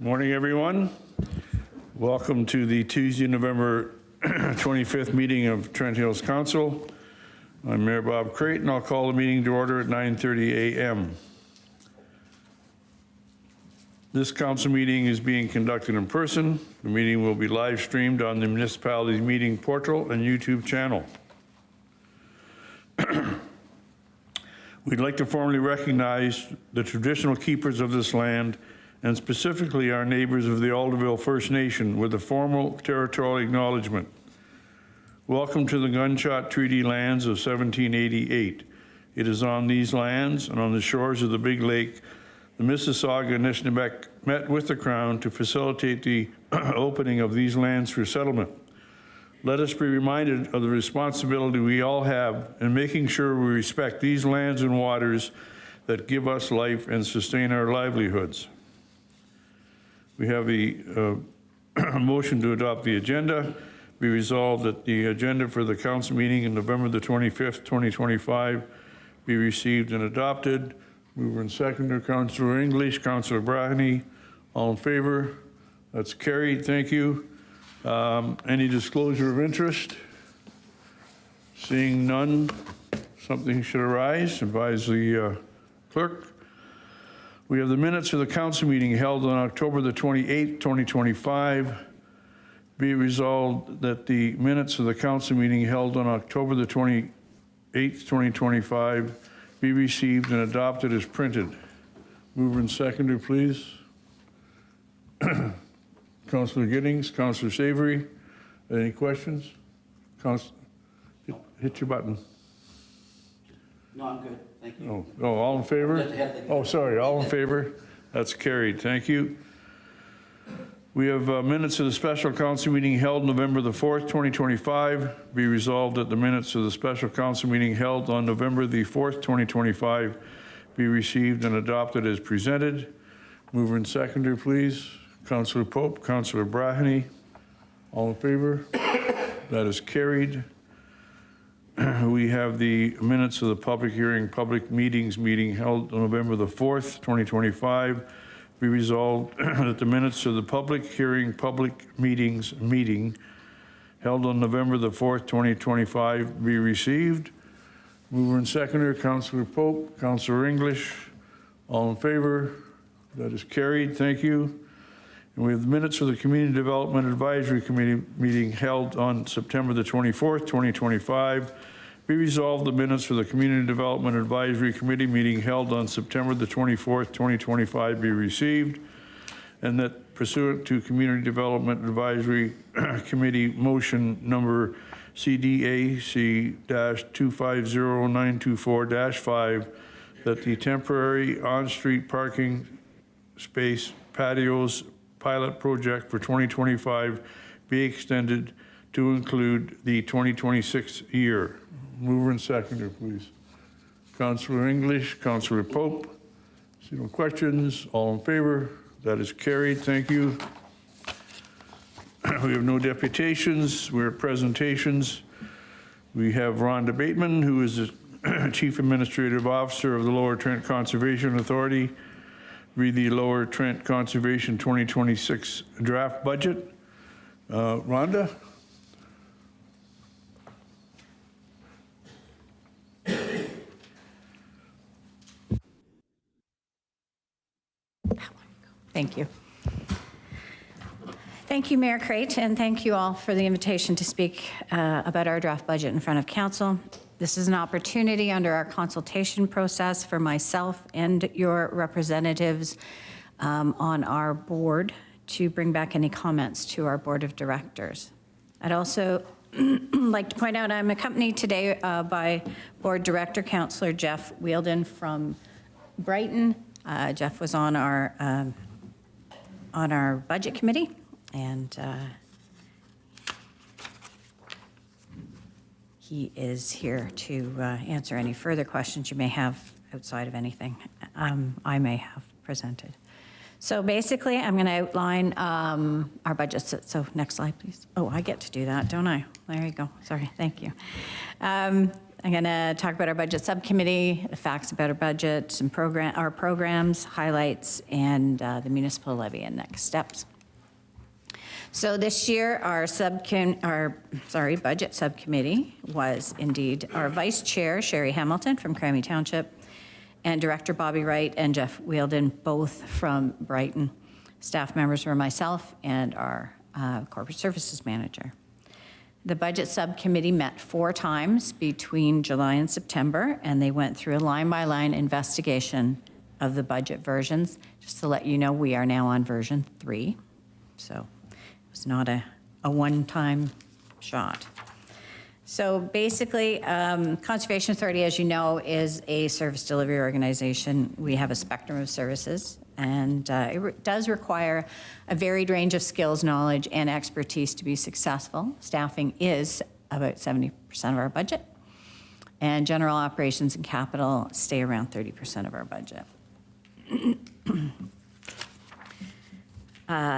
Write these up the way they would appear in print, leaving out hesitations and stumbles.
Morning, everyone. Welcome to the Tuesday, November 25th meeting of Trent Hills Council. I'm Mayor Bob Crate, and I'll call the meeting to order at 9:30 a.m. This council meeting is being conducted in person. The meeting will be live streamed on the municipality's meeting portal and YouTube channel. We'd like to formally recognize the traditional keepers of this land, and specifically our neighbors of the Alderville First Nation, with a formal territorial acknowledgement. Welcome to the Gunshot Treaty lands of 1788. It is on these lands and on the shores of the Big Lake, the Mississauga and Nishnabek met with the Crown to facilitate the opening of these lands for settlement. Let us be reminded of the responsibility we all have in making sure we respect these lands and waters that give us life and sustain our livelihoods. We have the motion to adopt the agenda. Be resolved that the agenda for the council meeting in November the 25th, 2025 be received and adopted. Mover and seconder, Councillor English, Councillor Braheny. All in favor? That's carried. Thank you. Any disclosure of interest? Seeing none, something should arise. Advise the clerk. We have the minutes of the council meeting held on October the 28th, 2025. Be resolved that the minutes of the council meeting held on October the 28th, 2025 be received and adopted as printed. Mover and seconder, please. Councillor Giddings, Councillor Savory, any questions? Hit your button. No, I'm good, thank you. Oh, all in favor? Oh, sorry, all in favor? That's carried, thank you. We have minutes of the special council meeting held November the 4th, 2025. Be resolved that the minutes of the special council meeting held on November the 4th, 2025 be received and adopted as presented. Mover and seconder, please. Councillor Pope, Councillor Braheny, all in favor? That is carried. We have the minutes of the public hearing, public meetings meeting held on November the 4th, 2025. Be resolved that the minutes of the public hearing, public meetings meeting held on November the 4th, 2025 be received. Mover and seconder, Councillor Pope, Councillor English, all in favor? That is carried, thank you. And we have the minutes of the Community Development Advisory Committee meeting held on September the 24th, 2025. Be resolved the minutes for the Community Development Advisory Committee meeting held on September the 24th, 2025 be received, and that pursuant to Community Development Advisory Committee motion number CDAC-250924-5, that the temporary on-street parking space patios pilot project for 2025 be extended to include the 2026 year. Mover and seconder, please. Councillor English, Councillor Pope. See no questions. All in favor? That is carried. Thank you. We have no deputations. We're at presentations. We have Rhonda Bateman, who is the Chief Administrative Officer of the Lower Trent Conservation Authority. Read the Lower Trent Conservation 2026 draft budget. Rhonda? Thank you. Thank you, Mayor Crate, and thank you all for the invitation to speak about our draft budget in front of council. This is an opportunity under our consultation process for myself and your representatives on our board to bring back any comments to our board of directors. I'd also like to point out I'm accompanied today by board director, Councillor Jeff Wielden from Brighton. Jeff was on our budget committee, and he is here to answer any further questions you may have outside of anything I may have presented. So basically, I'm going to outline our budget. So next slide, please. Oh, I get to do that, don't I? There you go. Sorry, thank you. I'm going to talk about our budget subcommittee, the facts about our budget, some our programs, highlights, and the municipal levy and next steps. So this year, our budget subcommittee was indeed our vice chair, Sherry Hamilton from Crammy Township, and Director Bobby Wright and Jeff Wielden, both from Brighton. Staff members were myself and our corporate services manager. The budget subcommittee met 4 times between July and September, and they went through a line-by-line investigation of the budget versions. Just to let you know, we are now on version 3, so it's not a one-time shot. So basically, Conservation Authority, as you know, is a service delivery organization. We have a spectrum of services, and it does require a varied range of skills, knowledge, and expertise to be successful. Staffing is about 70% of our budget, and general operations and capital stay around 30% of our budget.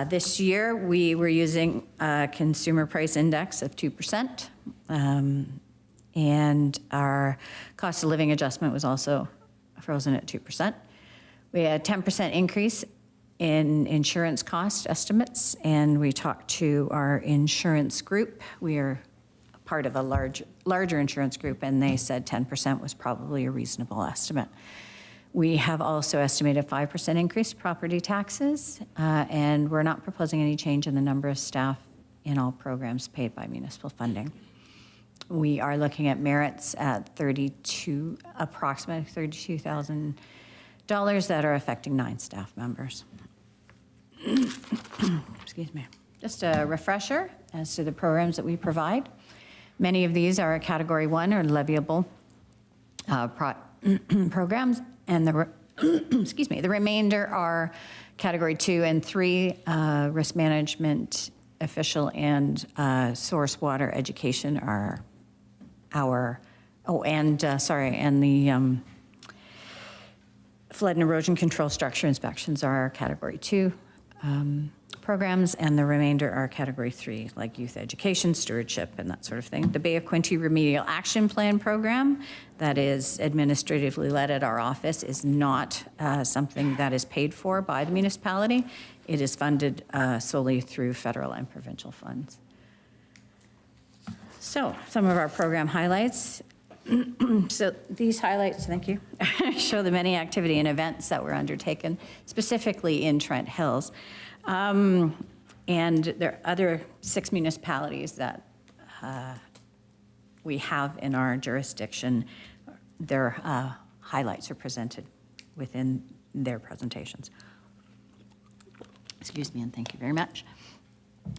This year, we were using a consumer price index of 2%, and our cost of living adjustment was also frozen at 2%. We had a 10% increase in insurance cost estimates, and we talked to our insurance group. We are part of a larger insurance group, and they said 10% was probably a reasonable estimate. We have also estimated a 5% increase in property taxes, and we're not proposing any change in the number of staff in all programs paid by municipal funding. We are looking at merits at approximately $32,000 that are affecting 9 staff members. Excuse me. Just a refresher as to the programs that we provide. Many of these are Category 1 or leviable programs, and excuse me, the remainder are Category 2 and 3, risk management, official, and source water education are and the flood and erosion control structure inspections are our Category 2 programs, and the remainder are Category 3, like youth education, stewardship, and that sort of thing. The Bay of Quinte Remedial Action Plan program that is administratively led at our office is not something that is paid for by the municipality. It is funded solely through federal and provincial funds. So some of our program highlights. So these highlights, thank you, show the many activity and events that were undertaken, specifically in Trent Hills. And there are other 6 municipalities that we have in our jurisdiction. Their highlights are presented within their presentations. Excuse me, and thank you very much.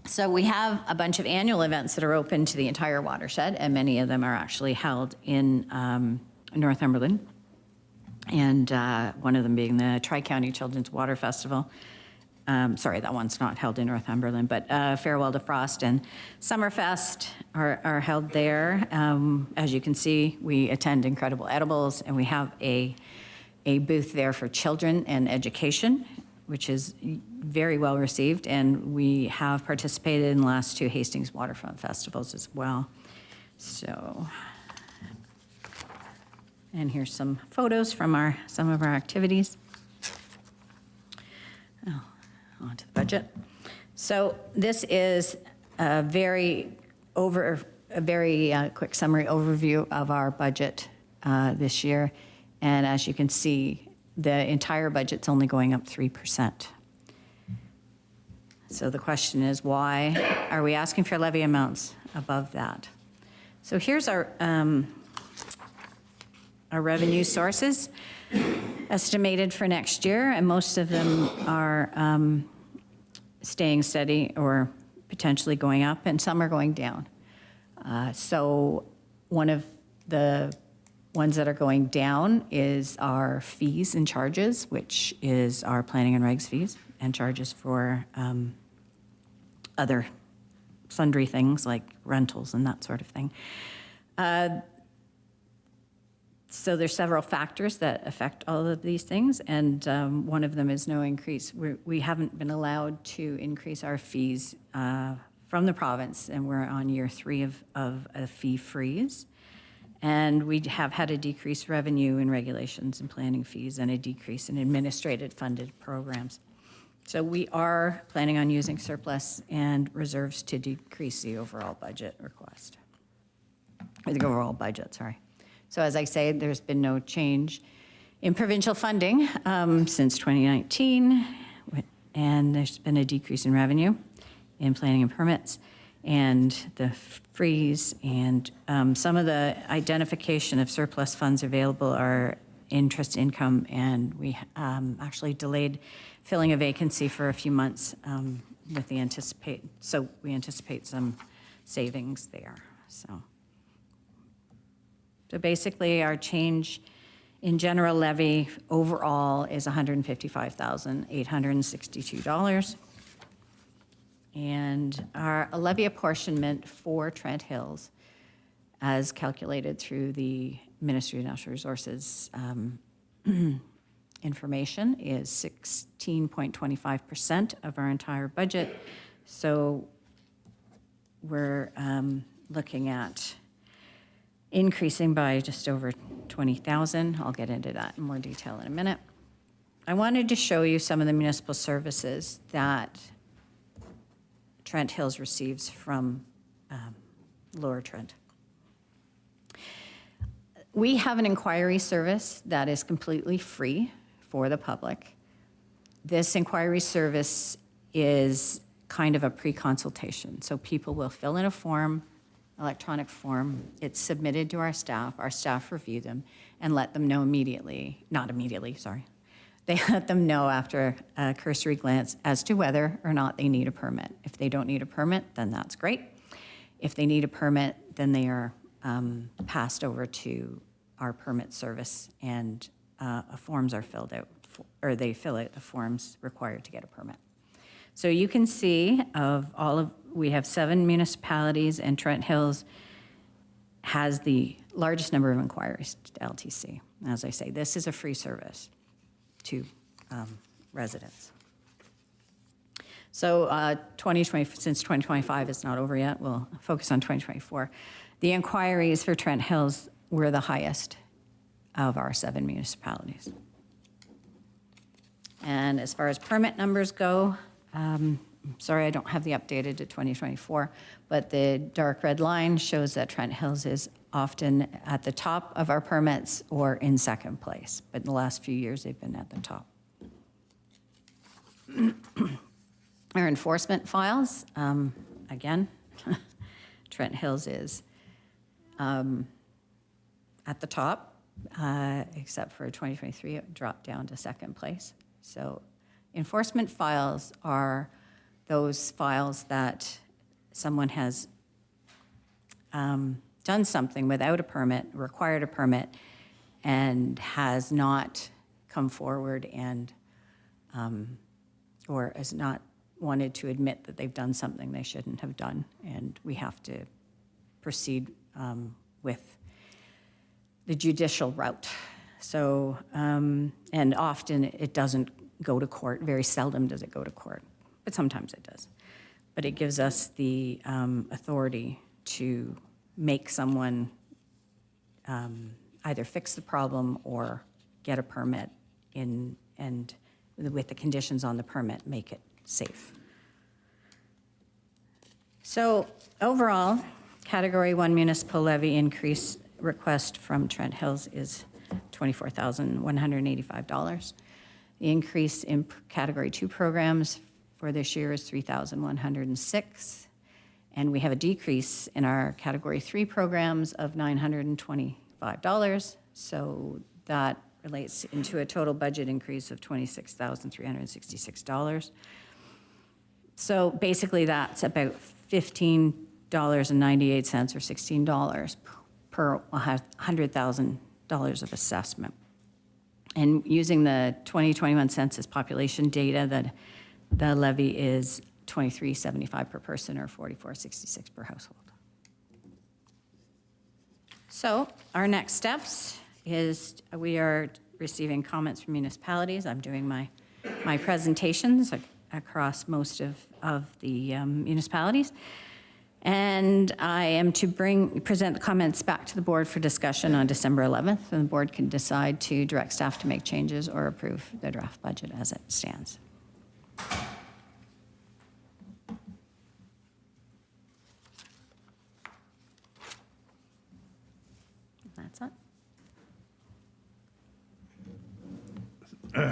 So we have a bunch of annual events that are open to the entire watershed, and many of them are actually held in Northumberland, and one of them being the Tri-County Children's Water Festival. Sorry, that one's not held in Northumberland, but Farewell to Frost and Summerfest are held there. As you can see, we attend Incredible Edibles, and we have a booth there for children and education, which is very well received, and we have participated in the last 2 Hastings waterfront festivals as well. So, and here's some photos from some of our activities. Oh, on to the budget. So this is a very quick summary overview of our budget this year, and as you can see, the entire budget's only going up 3%. So the question is, why are we asking for levy amounts above that? So here's our revenue sources estimated for next year, and most of them are staying steady or potentially going up, and some are going down. So one of the ones that are going down is our fees and charges, which is our planning and regs fees and charges for other sundry things like rentals and that sort of thing. So there's several factors that affect all of these things, and one of them is no increase. We haven't been allowed to increase our fees from the province, and we're on year 3 of a fee freeze. And we have had a decreased revenue in regulations and planning fees and a decrease in administrative funded programs. So we are planning on using surplus and reserves to decrease the overall budget request. Or the overall budget, sorry. So as I say, there's been no change in provincial funding since 2019, and there's been a decrease in revenue in planning and permits, and the freeze, and some of the identification of surplus funds available are interest income, and we actually delayed filling a vacancy for a few months with the so we anticipate some savings there. So basically our change in general levy overall is $155,862. And our levy apportionment for Trent Hills, as calculated through the Ministry of Natural Resources information, is 16.25% of our entire budget. So we're looking at increasing by just over 20,000. I'll get into that in more detail in a minute. I wanted to show you some of the municipal services that Trent Hills receives from Lower Trent. We have an inquiry service that is completely free for the public. This inquiry service is kind of a pre-consultation. So people will fill in a form, electronic form. It's submitted to our staff review them and let them know immediately, not immediately, sorry. They let them know after a cursory glance as to whether or not they need a permit. If they don't need a permit, then that's great. If they need a permit, then they are passed over to our permit service, and forms are filled out, or they fill out the forms required to get a permit. So you can see we have 7 municipalities, and Trent Hills has the largest number of inquiries to LTC. As I say, this is a free service to residents. So 2020, since 2025 is not over yet, we'll focus on 2024. The inquiries for Trent Hills were the highest of our 7 municipalities. And as far as permit numbers go, sorry, I don't have the updated to 2024, but the dark red line shows that Trent Hills is often at the top of our permits or in second place. But in the last few years, they've been at the top. Our enforcement files, again, Trent Hills is at the top, except for 2023, it dropped down to second place. So enforcement files are those files that someone has done something without a permit, required a permit, and has not come forward and or has not wanted to admit that they've done something they shouldn't have done, and we have to proceed with the judicial route. So, and often it doesn't go to court. Very seldom does it go to court, but sometimes it does. But it gives us the authority to make someone either fix the problem or get a permit and with the conditions on the permit, make it safe. So overall, Category 1 municipal levy increase request from Trent Hills is $24,185. The increase in Category 2 programs for this year is $3,106. And we have a decrease in our Category 3 programs of $925. So that relates into a total budget increase of $26,366. So basically that's about $15.98 or $16 per $100,000 of assessment. And using the 2021 census population data, the levy is $23.75 per person or $44.66 per household. So our next steps is we are receiving comments from municipalities. I'm doing my presentations across most of the municipalities. And I am to present the comments back to the board for discussion on December 11th, and the board can decide to direct staff to make changes or approve the draft budget as it stands. That's it.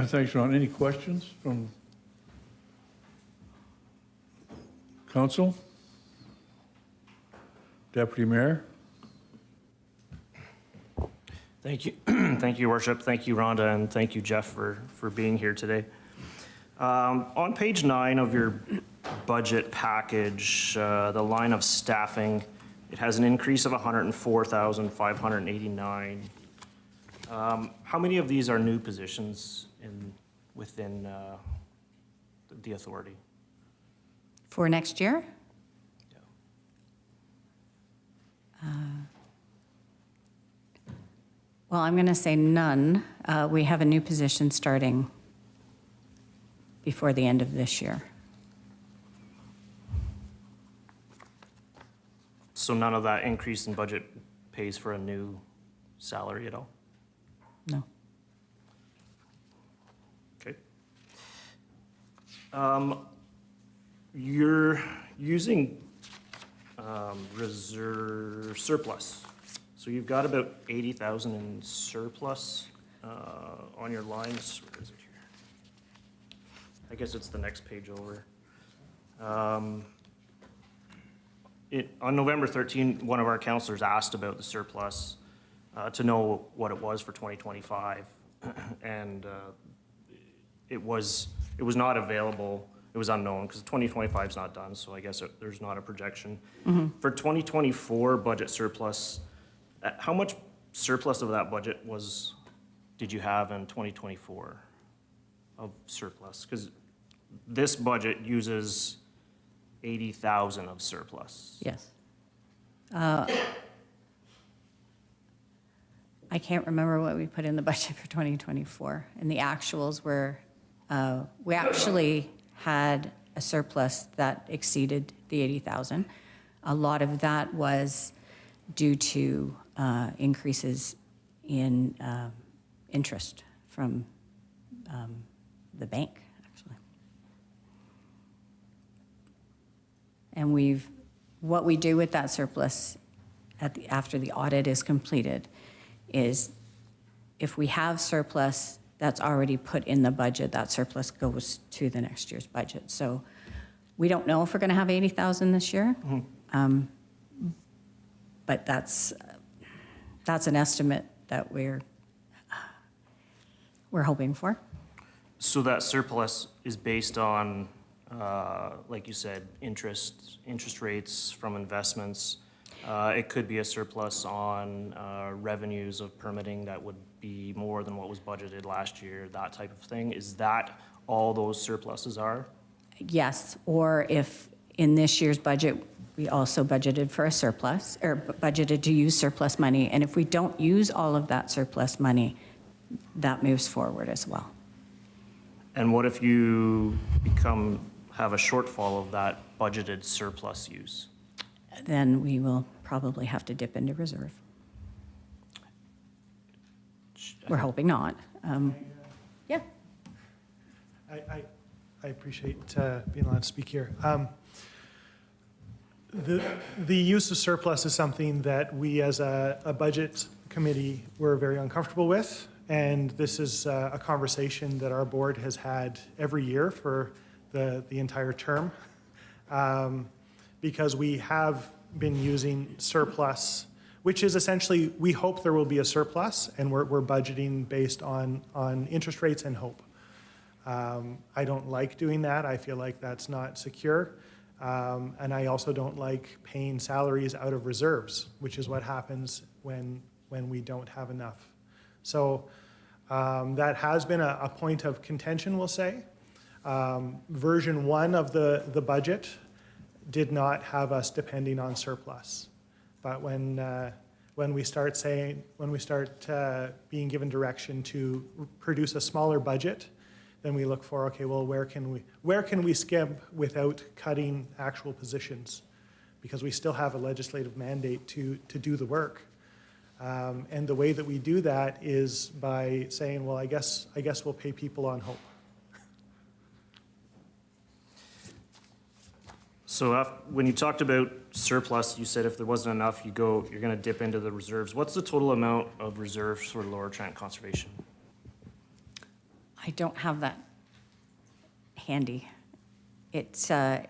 Thanks, Ron. Any questions from council? Deputy Mayor? Thank you. Thank you, Your Worship. Thank you, Rhonda, and thank you, Jeff, for being here today. On page 9 of your budget package, the line of staffing, it has an increase of 104,589. How many of these are new positions within the authority? For next year? Well, I'm going to say none. We have a new position starting before the end of this year. So none of that increase in budget pays for a new salary at all? No. Okay. You're using reserve surplus. So you've got about 80,000 in surplus on your lines. Where is it here? I guess it's the next page over. On November 13, one of our counselors asked about the surplus to know what it was for 2025, and it was not available. It was unknown because 2025 is not done, so I guess there's not a projection. For 2024 budget surplus, how much surplus of that budget did you have in 2024 of surplus? Because this budget uses 80,000 of surplus. Yes. I can't remember what we put in the budget for 2024, and the actuals were, we actually had a surplus that exceeded the 80,000. A lot of that was due to increases in interest from the bank, actually. And what we do with that surplus after the audit is completed is if we have surplus that's already put in the budget, that surplus goes to the next year's budget. So we don't know if we're going to have 80,000 this year, but that's an estimate that we're hoping for. So that surplus is based on, like you said, interest rates from investments. It could be a surplus on revenues of permitting that would be more than what was budgeted last year, that type of thing. Is that all those surpluses are? Yes, or if in this year's budget, we also budgeted for a surplus, or budgeted to use surplus money, and if we don't use all of that surplus money, that moves forward as well. And what if you have a shortfall of that budgeted surplus use? Then we will probably have to dip into reserve. We're hoping not. Yeah. I appreciate being allowed to speak here. The use of surplus is something that we as a budget committee were very uncomfortable with, and this is a conversation that our board has had every year for the entire term, because we have been using surplus, which is essentially, we hope there will be a surplus, and we're budgeting based on interest rates and hope. I don't like doing that. I feel like that's not secure. And I also don't like paying salaries out of reserves, which is what happens when we don't have enough. So that has been a point of contention, we'll say. Version 1 of the budget did not have us depending on surplus. But when we start being given direction to produce a smaller budget, then we look for, okay, well, where can we skimp without cutting actual positions? because we still have a legislative mandate to do the work. And the way that we do that is by saying, well, I guess we'll pay people on hope. So when you talked about surplus, you said if there wasn't enough, you're going to dip into the reserves. What's the total amount of reserves for Lower Trent Conservation? I don't have that handy. It's, our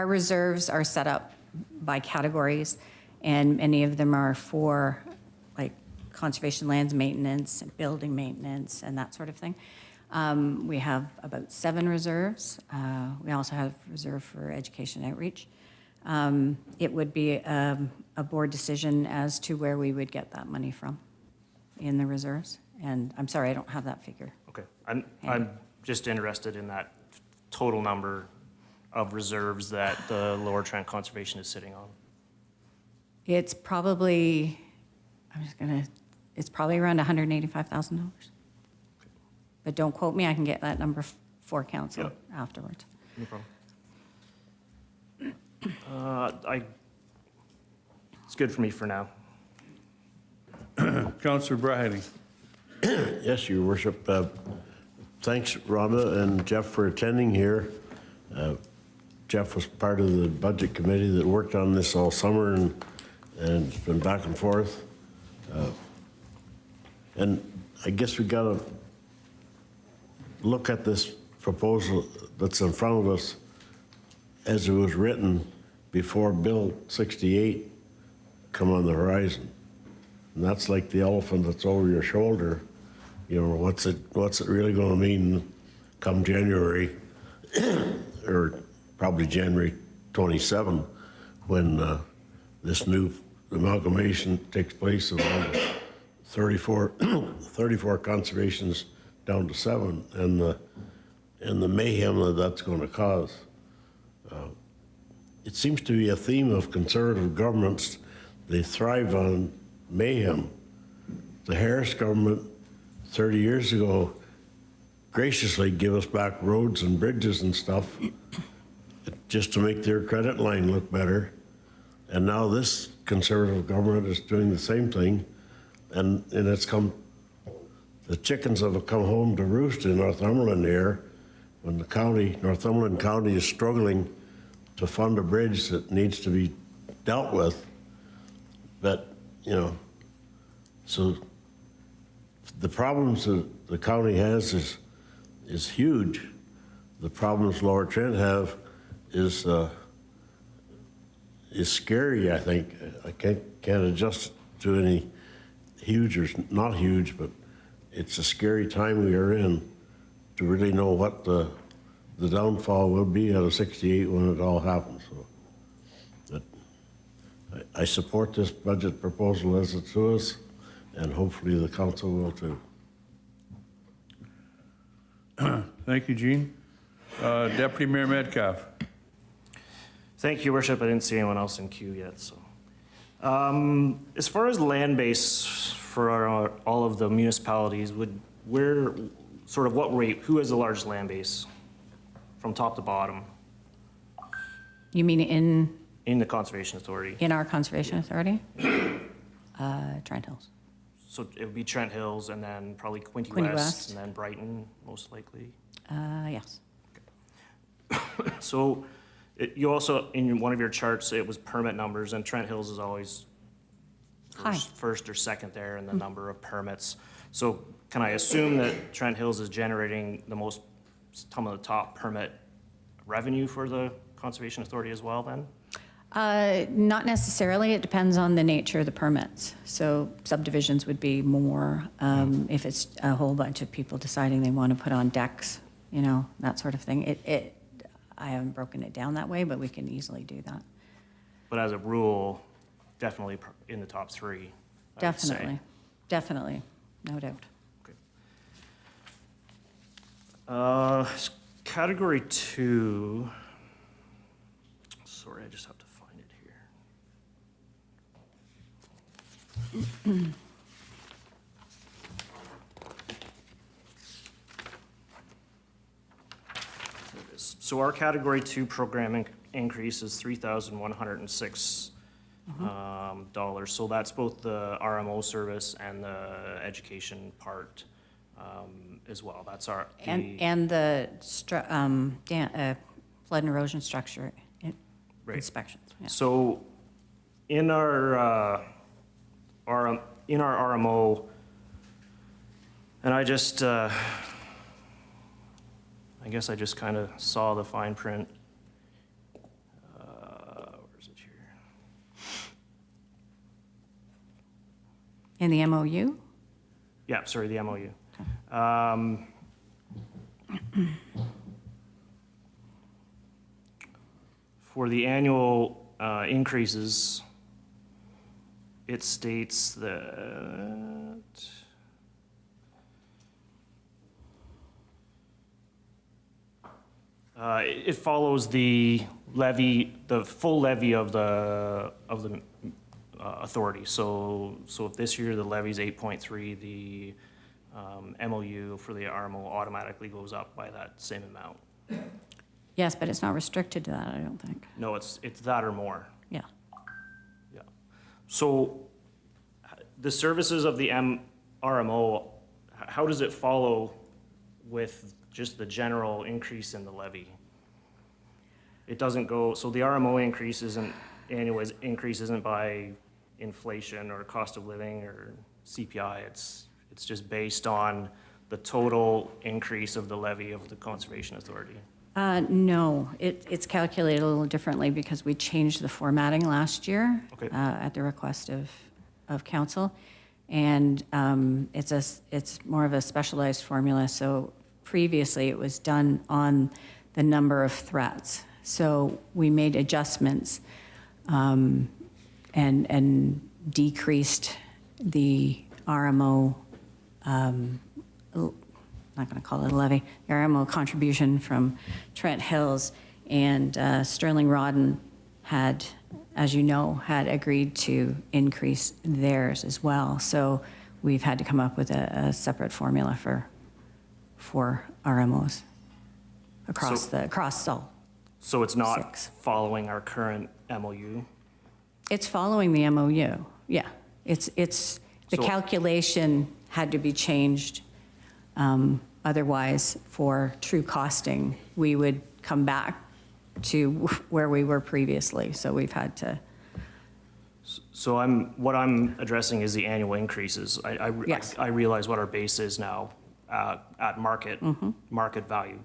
reserves are set up by categories, and many of them are for like conservation lands maintenance, and building maintenance, and that sort of thing. We have about 7 reserves. We also have reserve for education outreach. It would be a board decision as to where we would get that money from in the reserves. And I'm sorry, I don't have that figure. Okay, I'm just interested in that total number of reserves that the Lower Trent Conservation is sitting on. It's probably, it's probably around $185,000. But don't quote me, I can get that number for council afterwards. No problem. It's good for me for now. Councillor Brady. Yes, Your Worship. Thanks, Rhonda and Jeff, for attending here. Jeff was part of the budget committee that worked on this all summer, and it's been back and forth. And I guess we got to look at this proposal that's in front of us as it was written before Bill 68 come on the horizon. And that's like the elephant that's over your shoulder. You know, what's it really going to mean come January, or probably January 27, when this new amalgamation takes place of all the 34 conservations down to 7, and the mayhem that's going to cause. It seems to be a theme of conservative governments. They thrive on mayhem. The Harris government 30 years ago graciously gave us back roads and bridges and stuff just to make their credit line look better. And now this conservative government is doing the same thing, and it's come, the chickens have come home to roost in Northumberland here, when the county, Northumberland County, is struggling to fund a bridge that needs to be dealt with. But, you know, so the problems that the county has is huge. The problems Lower Trent have is scary, I think. I can't adjust to any huge or not huge, but it's a scary time we are in to really know what the downfall will be out of 68 when it all happens. So, but I support this budget proposal as it was, and hopefully the council will too. Thank you, Gene. Deputy Mayor Metcalf. Thank you, Your Worship. I didn't see anyone else in queue yet. So, as far as land base for all of the municipalities, what rate? Who has the largest land base from top to bottom You mean in the Conservation Authority? in our Conservation Authority? Trent Hills. So it would be Trent Hills, and then probably Quinte Quinte West, West. and then Brighton, most likely. Yes. So you also, in one of your charts, it was permit numbers, and Trent Hills is always High. first or second there in the number of permits. So can I assume that Trent Hills is generating some of the top permit revenue for the Conservation Authority as well then? Not necessarily. It depends on the nature of the permits. So subdivisions would be more, if it's a whole bunch of people deciding they want to put on decks, you know, that sort of thing. I haven't broken it down that way, but we can easily do that. But as a rule, definitely in the top 3. I would say. Definitely. Definitely. No doubt. Okay. Category 2. Sorry, I just have to find it here. There it is. So our Category 2 program increase is $3,106. Dollars. So that's both the RMO service and the education part as well. That's our. And the flood and erosion structure inspections. Yeah. So in our RMO, and I just, I guess I just kind of saw the fine print. Where is it here? In the MOU? Yeah, sorry, the MOU. For the annual increases, it states that it follows the levy, the full levy of the authority. So if this year the levy's 8.3, the MOU for the RMO automatically goes up by that same amount. Yes, but it's not restricted to that, I don't think. No, it's that or more. Yeah. Yeah. So the services of the RMO, how does it follow with just the general increase in the levy? It doesn't go, so the RMO increase isn't, annual increase isn't by inflation or cost of living or CPI. It's just based on the total increase of the levy of the Conservation Authority. No, it's calculated a little differently because we changed the formatting last year. Okay. At the request of council. And it's more of a specialized formula. So previously it was done on the number of threats. So we made adjustments and decreased the RMO, not going to call it a levy, the RMO contribution from Trent Hills, and Sterling Rodden had, as you know, had agreed to increase theirs as well. So we've had to come up with a separate formula for RMOs across all. So it's not 6. following our current MOU? It's following the MOU, yeah. The So- calculation had to be changed. Otherwise, for true costing, we would come back to where we were previously. So we've had to, So what I'm addressing is the annual increases. Yes. I realize what our base is now at market value.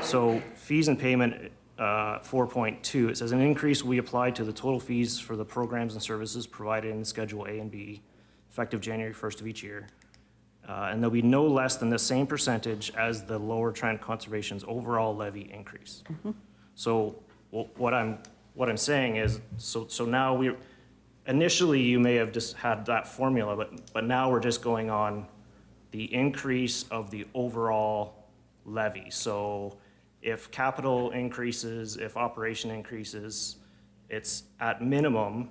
So fees and payment, 4.2, it says an increase we apply to the total fees for the programs and services provided in Schedule A and B, effective January 1st of each year. And there'll be no less than the same percentage as the Lower Trent Conservation's overall levy increase. So what I'm saying is, so now initially you may have just had that formula, but now we're just going on the increase of the overall levy. So if capital increases, if operation increases, it's at minimum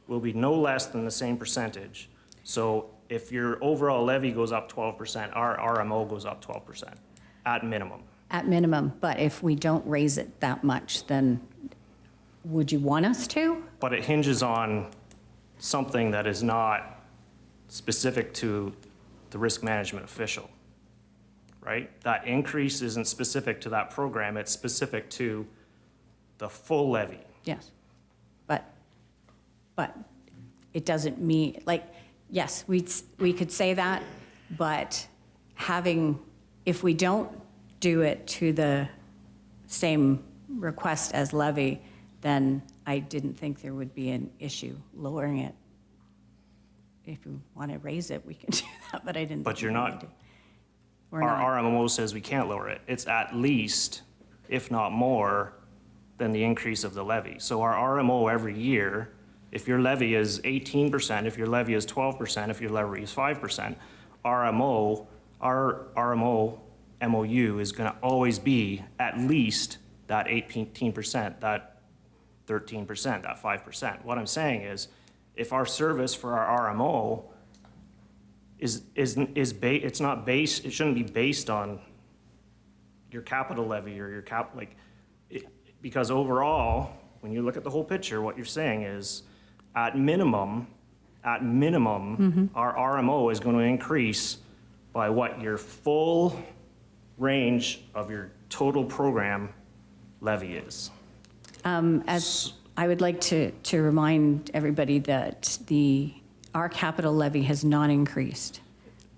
will be no less than the same percentage. So if your overall levy goes up 12%, our RMO goes up 12% at minimum. at minimum, but if we don't raise it that much, then would you want us to? But it hinges on something that is not specific to the risk management official, right? That increase isn't specific to that program, it's specific to the full levy. Yes, but it doesn't mean, like, yes, we could say that, but if we don't do it to the same request as levy, then I didn't think there would be an issue lowering it. If you want to raise it, we can do that, but I didn't. But think you're we not. need to. We're not. Our RMO says we can't lower it. It's at least, if not more, than the increase of the levy. So our RMO every year, if your levy is 18%, if your levy is 12%, if your levy is 5%, our RMO MOU is going to always be at least that 18%, that 13%, that 5%. What I'm saying is, if our service for our RMO it's not based, it shouldn't be based on your capital levy or your because overall, when you look at the whole picture, what you're saying is, at minimum, our RMO is going to increase by what your full range of your total program levy is. As I would like to remind everybody that our capital levy has not increased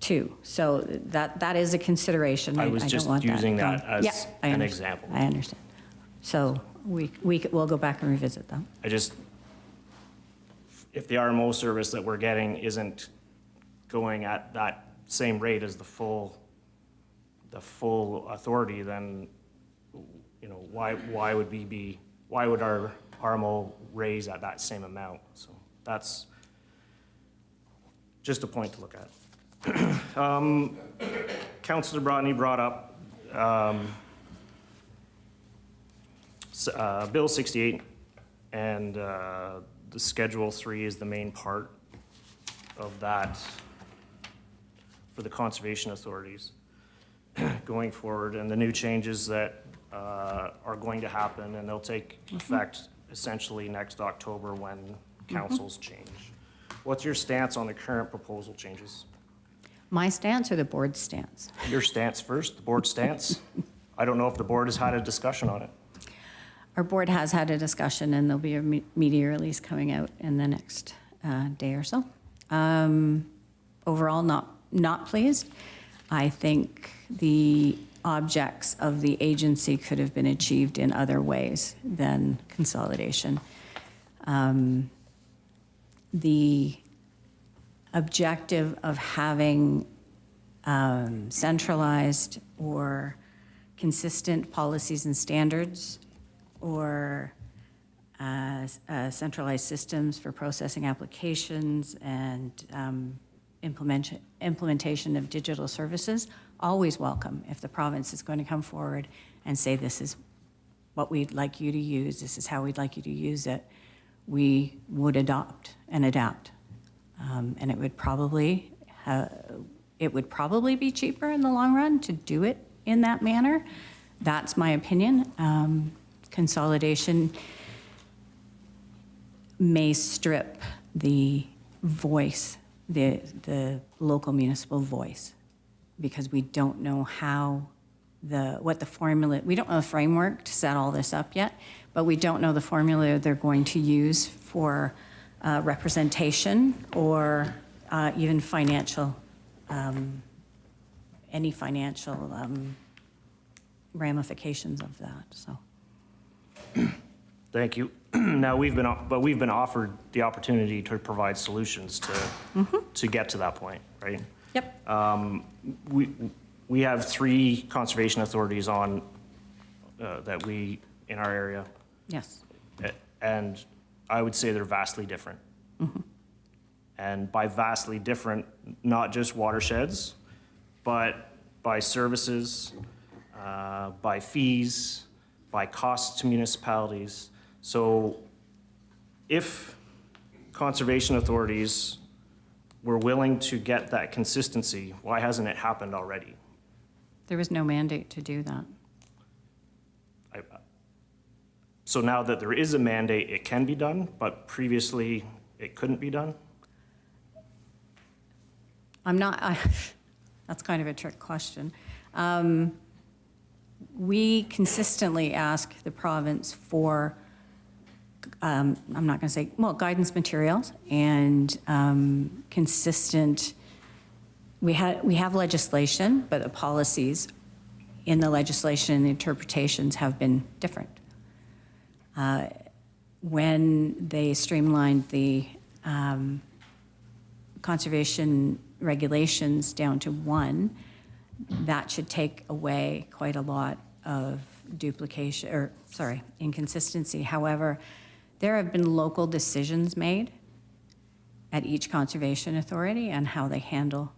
too. So that is a consideration. I was don't just want using that going- as I an understand. example. I understand. So we'll go back and revisit that. If the RMO service that we're getting isn't going at that same rate as the full authority, then, you know, why would our RMO raise at that same amount? So that's just a point to look at. Councillor Brodney brought up Bill 68, and the Schedule 3 is the main part of that for the conservation authorities going forward, and the new changes that are going to happen, and they'll take effect essentially next October when councils change. What's your stance on the current proposal changes? My stance or the board's stance? Your stance first, the board stance. I don't know if the board has had a discussion on it. Our board has had a discussion, and there'll be a media release coming out in the next day or so. Overall, not pleased. I think the objects of the agency could have been achieved in other ways than consolidation. The objective of having centralized or consistent policies and standards, or centralized systems for processing applications and implementation of digital services, always welcome. If the province is going to come forward and say, this is what we'd like you to use, this is how we'd like you to use it, we would adopt and adapt. And it would probably be cheaper in the long run to do it in that manner. That's my opinion. Consolidation may strip the voice, the local municipal voice, because we don't know what the formula, we don't know the framework to set all this up yet, but we don't know the formula they're going to use for representation or even financial, any financial ramifications of that, so. Thank you. Now, we've been offered the opportunity to provide solutions to get to that point, right? Yep. We have 3 conservation authorities on that in our area, Yes. and I would say they're vastly different. And by vastly different, not just watersheds, but by services, by fees, by costs to municipalities. So if conservation authorities were willing to get that consistency, why hasn't it happened already? There was no mandate to do that. So now that there is a mandate, it can be done, but previously it couldn't be done? That's kind of a trick question. We consistently ask the province for, I'm not going to say, well, guidance materials and consistent, we have legislation, but the policies in the legislation and the interpretations have been different. When they streamlined the conservation regulations down to 1, that should take away quite a lot of inconsistency. However, there have been local decisions made at each conservation authority and how they handle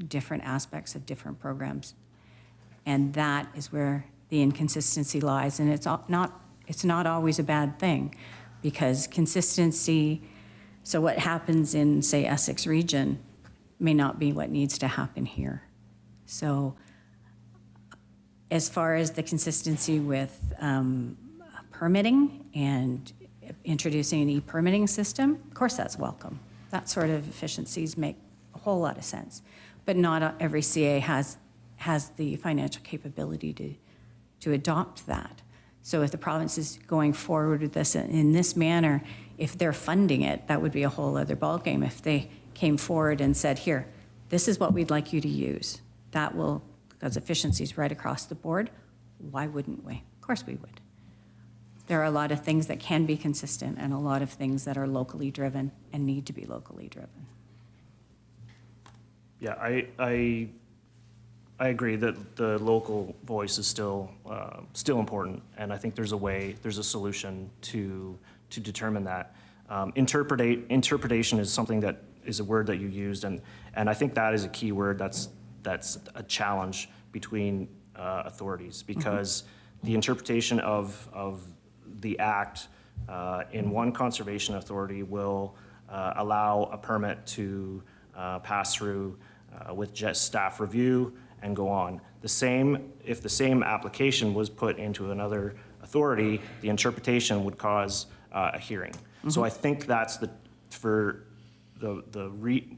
different aspects of different programs. And that is where the inconsistency lies. And it's not always a bad thing, because consistency, so what happens in, say, Essex region may not be what needs to happen here. So As far as the consistency with permitting and introducing an e-permitting system, of course that's welcome. That sort of efficiencies make a whole lot of sense. But not every CA has the financial capability to adopt that. So if the province is going forward with this in this manner, if they're funding it, that would be a whole other ballgame. If they came forward and said, here, this is what we'd like you to use, that will, because efficiencies right across the board, why wouldn't we? Of course we would. There are a lot of things that can be consistent and a lot of things that are locally driven and need to be locally driven. Yeah, I agree that the local voice is still important, and I think there's a solution to determine that. Interpretation is something that is a word that you used, and I think that is a key word that's a challenge between authorities, because the interpretation of the act in one conservation authority will allow a permit to pass through with just staff review and go on. If the same application was put into another authority, the interpretation would cause a hearing. So I think that's a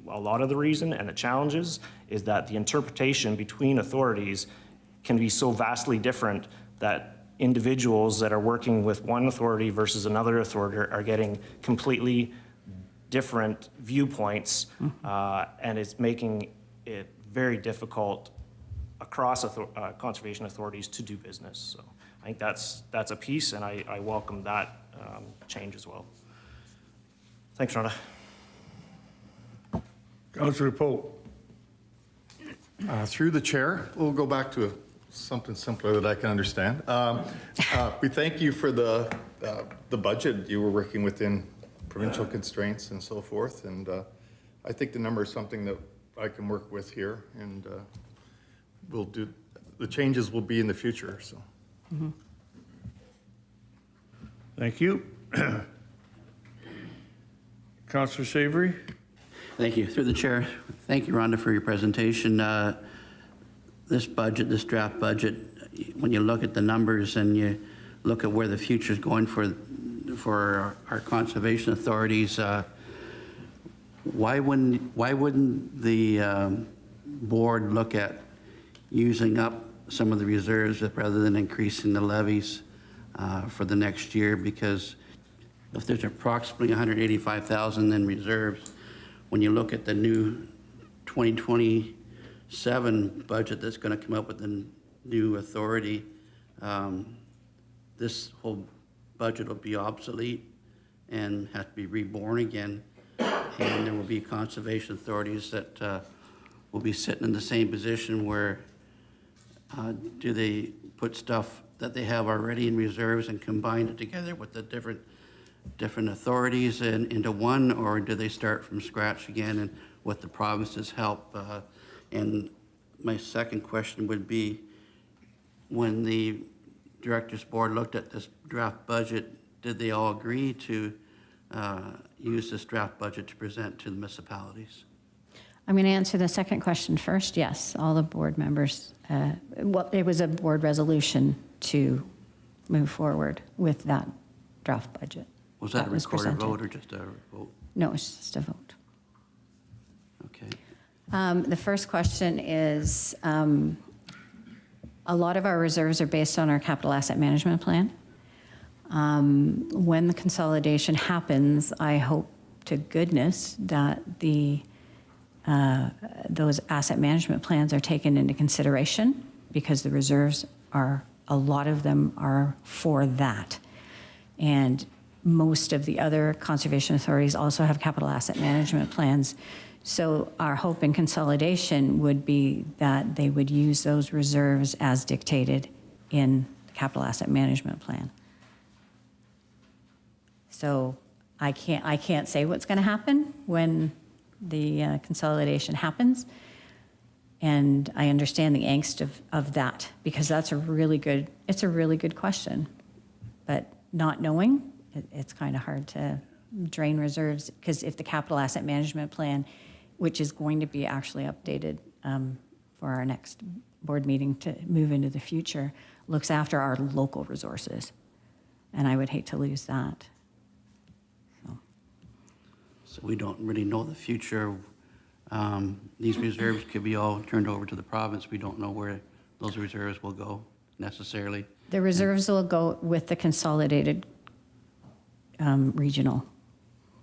lot of the reason and the challenges is that the interpretation between authorities can be so vastly different that individuals that are working with one authority versus another authority are getting completely different viewpoints, and it's making it very difficult across conservation authorities to do business. So I think that's a piece, and I welcome that change as well. Thanks, Rhonda. Councillor Pope. Through the chair, we'll go back to something simpler that I can understand. We thank you for the budget. You were working within provincial constraints and so forth, and I think the number is something that I can work with here, and we'll do, the changes will be in the future, so. Thank you. Councillor Savory. Thank you. Through the chair, thank you, Rhonda, for your presentation. This budget, this draft budget, when you look at the numbers and you look at where the future is going for our conservation authorities, why wouldn't the board look at using up some of the reserves rather than increasing the levies for the next year? Because if there's approximately 185,000 in reserves, when you look at the new 2027 budget that's going to come up with the new authority, this whole budget will be obsolete and have to be reborn again. And there will be conservation authorities that will be sitting in the same position where do they put stuff that they have already in reserves and combine it together with the different authorities into one, or do they start from scratch again and with the province's help? And my second question would be, when the directors board looked at this draft budget, did they all agree to use this draft budget to present to the municipalities? I'm going to answer the second question first. Yes, all the board members, it was a board resolution to move forward with that draft budget. Was that a recorded presented. vote or just a vote? No, it's just a vote. Okay. The first question is, a lot of our reserves are based on our capital asset management plan. When the consolidation happens, I hope to goodness that those asset management plans are taken into consideration, because the reserves a lot of them are for that. And most of the other conservation authorities also have capital asset management plans. So our hope in consolidation would be that they would use those reserves as dictated in the capital asset management plan. So I can't say what's going to happen when the consolidation happens. And I understand the angst of that, because it's a really good question. But not knowing, it's kind of hard to drain reserves, because if the capital asset management plan, which is going to be actually updated for our next board meeting to move into the future, looks after our local resources. And I would hate to lose that. So we don't really know the future. These reserves could be all turned over to the province. We don't know where those reserves will go necessarily. The reserves will go with the consolidated regional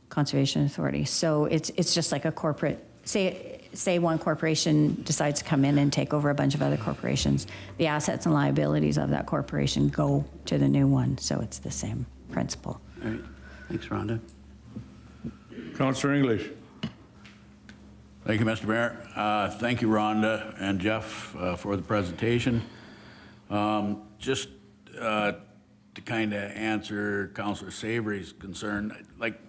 conservation authority. So it's just like a corporate, say one corporation decides to come in and take over a bunch of other corporations. The assets and liabilities of that corporation go to the new one. So it's the same principle. All right. Thanks, Rhonda. Councillor English. Thank you, Mr. Mayor. Thank you, Rhonda and Jeff, for the presentation. Just to kind of answer Councillor Savory's concern, like,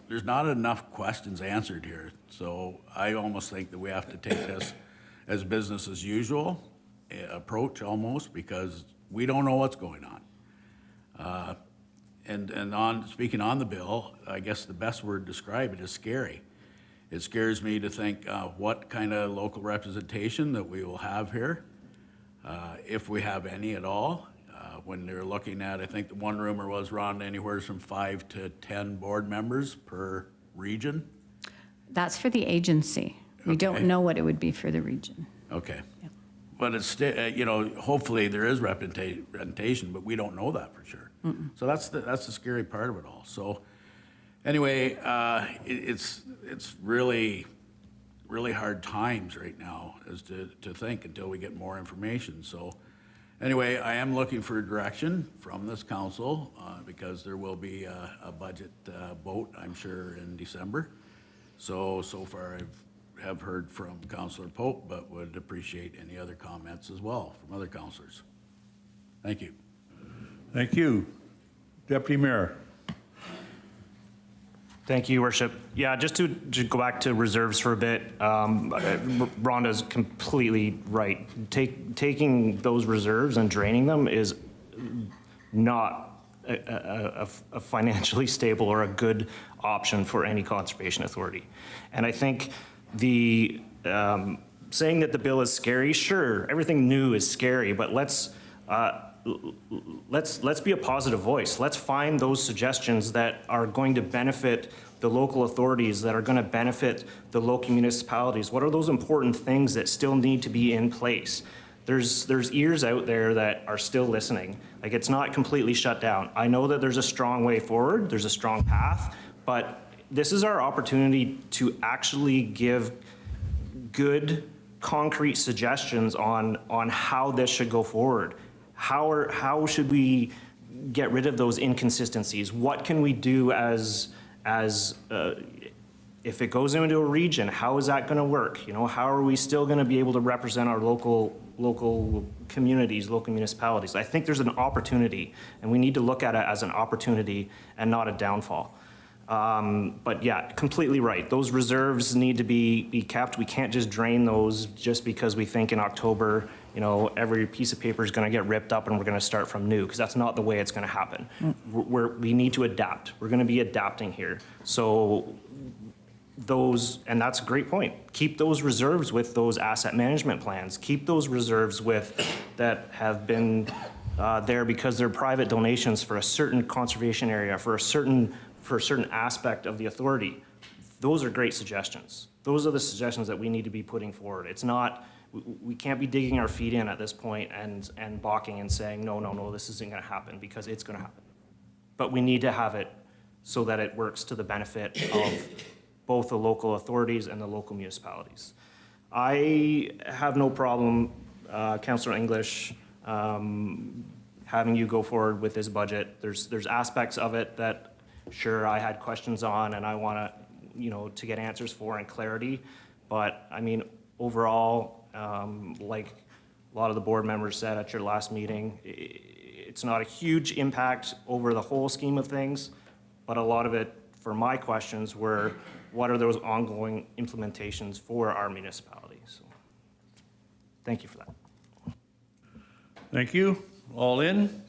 there's not enough questions answered here. So I almost think that we have to take this as business as usual approach almost, because we don't know what's going on. And on speaking on the bill, I guess the best word to describe it is scary. It scares me to think what kind of local representation that we will have here, if we have any at all. When they're looking at, I think the one rumor was, Ron, anywhere from 5 to 10 board members per region. That's for the agency. We don't Okay. know what it would be for the region. Okay. But it's still, you know, hopefully there is representation, but we don't know that for sure. So that's the scary part of it all. So anyway, it's really hard times right now as to think until we get more information. So anyway, I am looking for direction from this council because there will be a budget vote, I'm sure, in December. So far I have heard from Councillor Pope, but would appreciate any other comments as well from other councillors. Thank you. Thank you. Deputy Mayor. Thank you, Your Worship. Yeah, just to go back to reserves for a bit, Rhonda's completely right. Taking those reserves and draining them is not a financially stable or a good option for any conservation authority. And I think the saying that the bill is scary, sure, everything new is scary, but let's be a positive voice. Let's find those suggestions that are going to benefit the local authorities, that are going to benefit the local municipalities. What are those important things that still need to be in place? There's ears out there that are still listening. Like, it's not completely shut down. I know that there's a strong way forward, there's a strong path, but this is our opportunity to actually give good, concrete suggestions on how this should go forward. How should we get rid of those inconsistencies? What can we do as if it goes into a region, how is that going to work? You know, how are we still going to be able to represent our local communities, local municipalities? I think there's an opportunity, and we need to look at it as an opportunity and not a downfall. But yeah, completely right. Those reserves need to be kept. We can't just drain those just because we think in October, you know, every piece of paper is going to get ripped up and we're going to start from new, because that's not the way it's going to happen. We need to adapt. We're going to be adapting here. So those, and that's a great point. Keep those reserves with those asset management plans. Keep those reserves with that have been there because they're private donations for a certain conservation area, for a certain aspect of the authority. Those are great suggestions. Those are the suggestions that we need to be putting forward. It's not, we can't be digging our feet in at this point and balking and saying, no, this isn't going to happen, because it's going to happen. But we need to have it so that it works to the benefit of both the local authorities and the local municipalities. I have no problem, Councillor English, having you go forward with this budget. There's aspects of it that, sure, I had questions on and I want to get answers for and clarity. But I mean, overall, like a lot of the board members said at your last meeting, it's not a huge impact over the whole scheme of things, but a lot of it, for my questions, were what are those ongoing implementations for our municipality? So, thank you for that. Thank you. All in?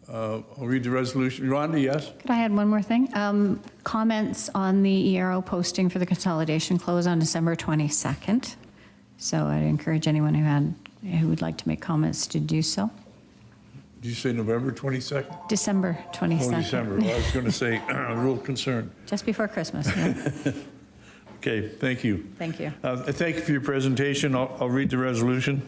I'll read the resolution. Rhonda, yes? Could I add one more thing? Comments on the ERO posting for the consolidation close on December 22nd. So I'd encourage anyone who would like to make comments to do so. Did you say November 22nd? December 22nd. Oh, December. Well, I was going to say, a real concern. Just before Christmas. Yeah. Okay, thank you. Thank you. Thank you for your presentation. I'll read the resolution.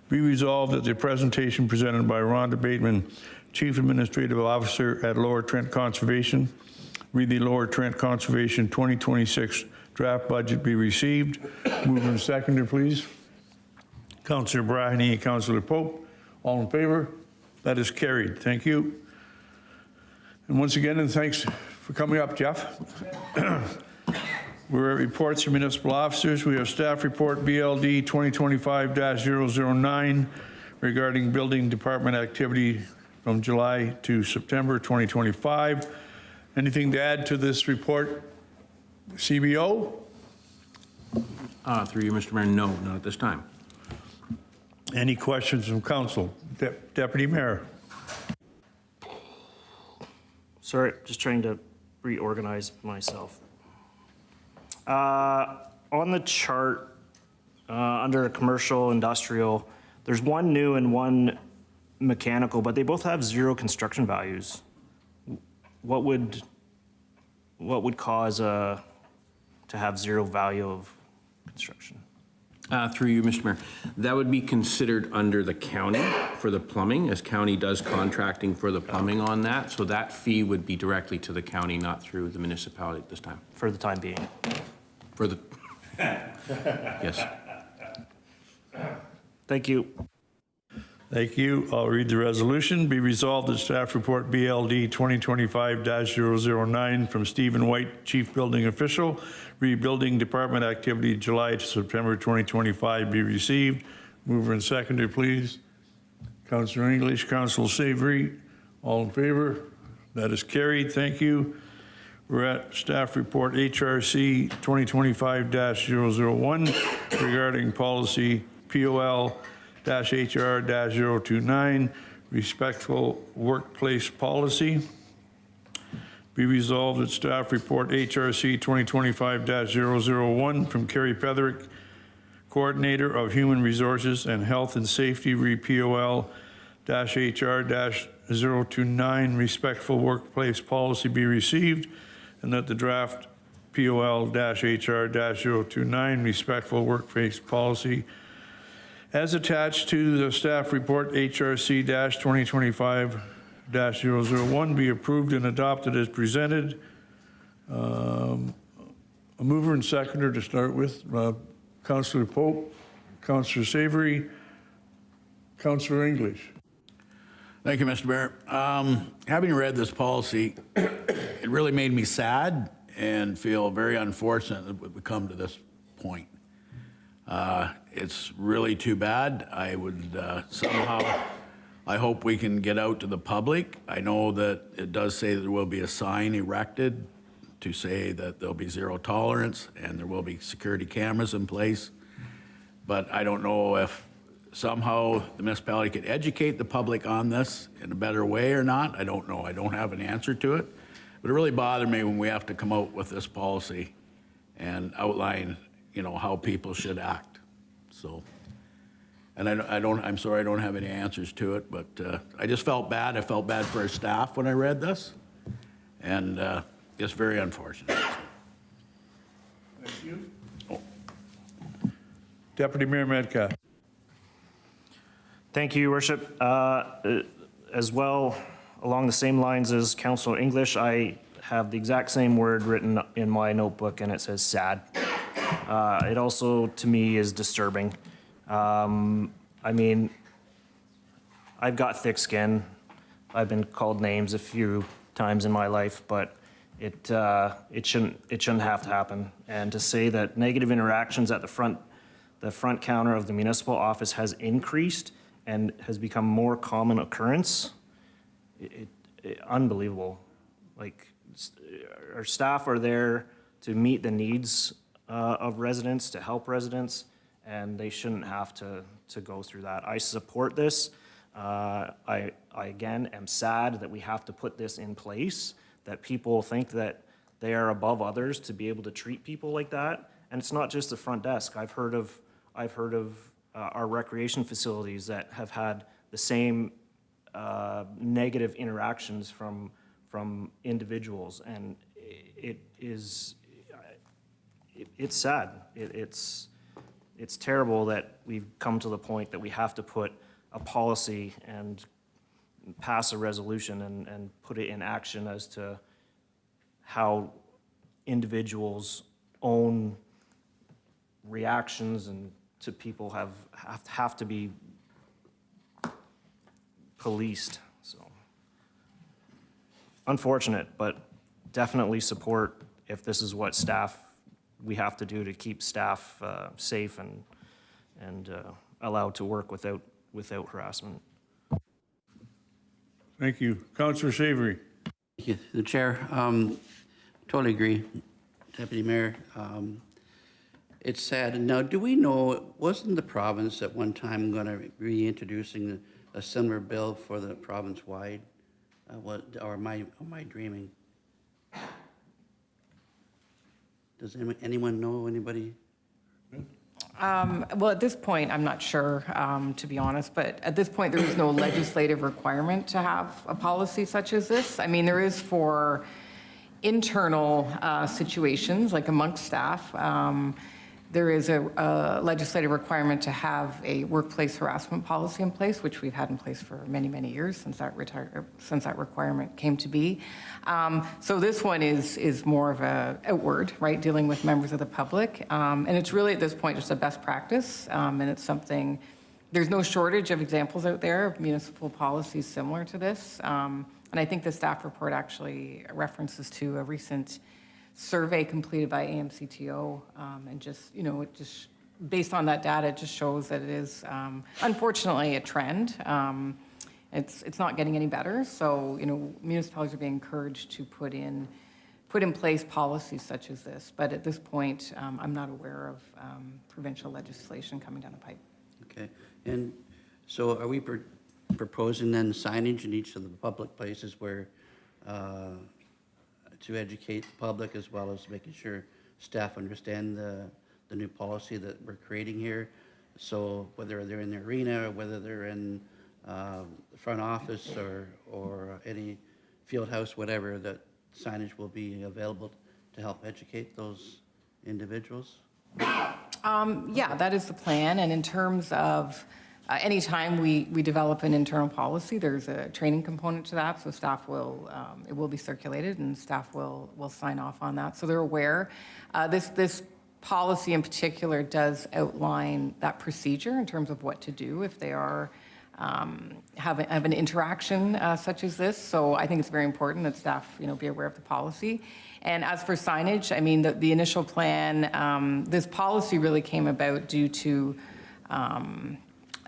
Be resolved that the presentation presented by Rhonda Bateman, Chief Administrative Officer at Lower Trent Conservation, read the Lower Trent Conservation 2026 draft budget be received. Mover and seconder, please. Councillor Braheny and Councillor Pope. All in favor? That is carried. Thank you. And once again, and thanks for coming up, Jeff. We're at reports from municipal officers. We have staff report BLD 2025-009 regarding building department activity from July to September 2025. Anything to add to this report, CBO? Through you, Mr. Mayor, no, not at this time. Any questions from council? Deputy Mayor. Sorry, just trying to reorganize myself. On the chart, under commercial, industrial, there's one new and one mechanical, but they both have 0 construction values. What would cause to have 0 value of construction? Through you, Mr. Mayor, that would be considered under the county for the plumbing, as county does contracting for the plumbing on that. So that fee would be directly to the county, not through the municipality at this time. For the time being. For the, yes. Thank you. Thank you. I'll read the resolution. Be resolved that staff report BLD 2025-009 from Stephen White, Chief Building Official, Rebuilding Department activity July to September 2025 be received. Mover and seconder, please. Councillor English, Councillor Savory, all in favor? That is carried. Thank you. We're at staff report HRC 2025-001 regarding policy POL-HR-029, respectful workplace policy. Be resolved that staff report HRC 2025-001 from Kerry Petherick, Coordinator of Human Resources and Health and Safety, POL-HR-029, respectful workplace policy be received, and that the draft POL-HR-029, respectful workplace policy as attached to the staff report HRC-2025-001 be approved and adopted as presented. A mover and seconder to start with, Councillor Pope, Councillor Savory, Councillor English. Thank you, Mr. Mayor. Having read this policy, it really made me sad and feel very unfortunate that we've come to this point. It's really too bad. I would somehow, I hope we can get out to the public. I know that it does say that there will be a sign erected to say that there'll be 0 tolerance and there will be security cameras in place. But I don't know if somehow the municipality could educate the public on this in a better way or not. I don't know. I don't have an answer to it. But it really bothered me when we have to come out with this policy and outline, you know, how people should act. So, and I'm sorry I don't have any answers to it, but I just felt bad. I felt bad for our staff when I read this, and it's very unfortunate. Thank you. Oh. Deputy Mayor Metcalf. Thank you, Your Worship. As well, along the same lines as Councillor English, I have the exact same word written in my notebook, and it says sad. It also, to me, is disturbing. I mean, I've got thick skin. I've been called names a few times in my life, but it shouldn't have to happen. And to say that negative interactions at the front counter of the municipal office has increased and has become more common occurrence, unbelievable. Like, our staff are there to meet the needs of residents, to help residents, and they shouldn't have to go through that. I support this. I again am sad that we have to put this in place, that people think that they are above others to be able to treat people like that. And it's not just the front desk. I've heard of I've heard of our recreation facilities that have had the same negative interactions from individuals, and it's sad. It's terrible that we've come to the point that we have to put a policy and pass a resolution and put it in action as to how individuals' own reactions and to people have to be policed. So unfortunate, but definitely support if this is what we have to do to keep staff safe and allowed to work without harassment. Thank you. Councillor Savory. Thank you, the chair. Totally agree, Deputy Mayor. It's sad. Now, do we know, wasn't the province at one time going to reintroducing a similar bill for the province-wide? Or am I dreaming? Does anyone know, anybody? Well, at this point, I'm not sure, to be honest, but at this point, there is no legislative requirement to have a policy such as this. I mean, there is for internal situations, like amongst staff. There is a legislative requirement to have a workplace harassment policy in place, which we've had in place for many, many years since that requirement came to be. So this one is more of a outward, right, dealing with members of the public. And it's really at this point just a best practice. And it's something, there's no shortage of examples out there of municipal policies similar to this. And I think the staff report actually references to a recent survey completed by AMCTO, and just, it just, based on that data, it just shows that it is, unfortunately, a trend. It's not getting any better, so, municipalities are being encouraged to put in place policies such as this, but at this point, I'm not aware of provincial legislation coming down the pipe. Okay, and so are we proposing then signage in each of the public places where, to educate the public, as well as making sure staff understand the new policy that we're creating here? So whether they're in the arena, or whether they're in the front office or any field house, whatever, that signage will be available to help educate those individuals? Yeah, that is the plan. And in terms of anytime we develop an internal policy, there's a training component to that. So staff will, it will be circulated and staff will sign off on that. So they're aware. This policy in particular does outline that procedure in terms of what to do if they are have an interaction such as this. So I think it's very important that staff, be aware of the policy. And as for signage, I mean, the initial plan, this policy really came about due to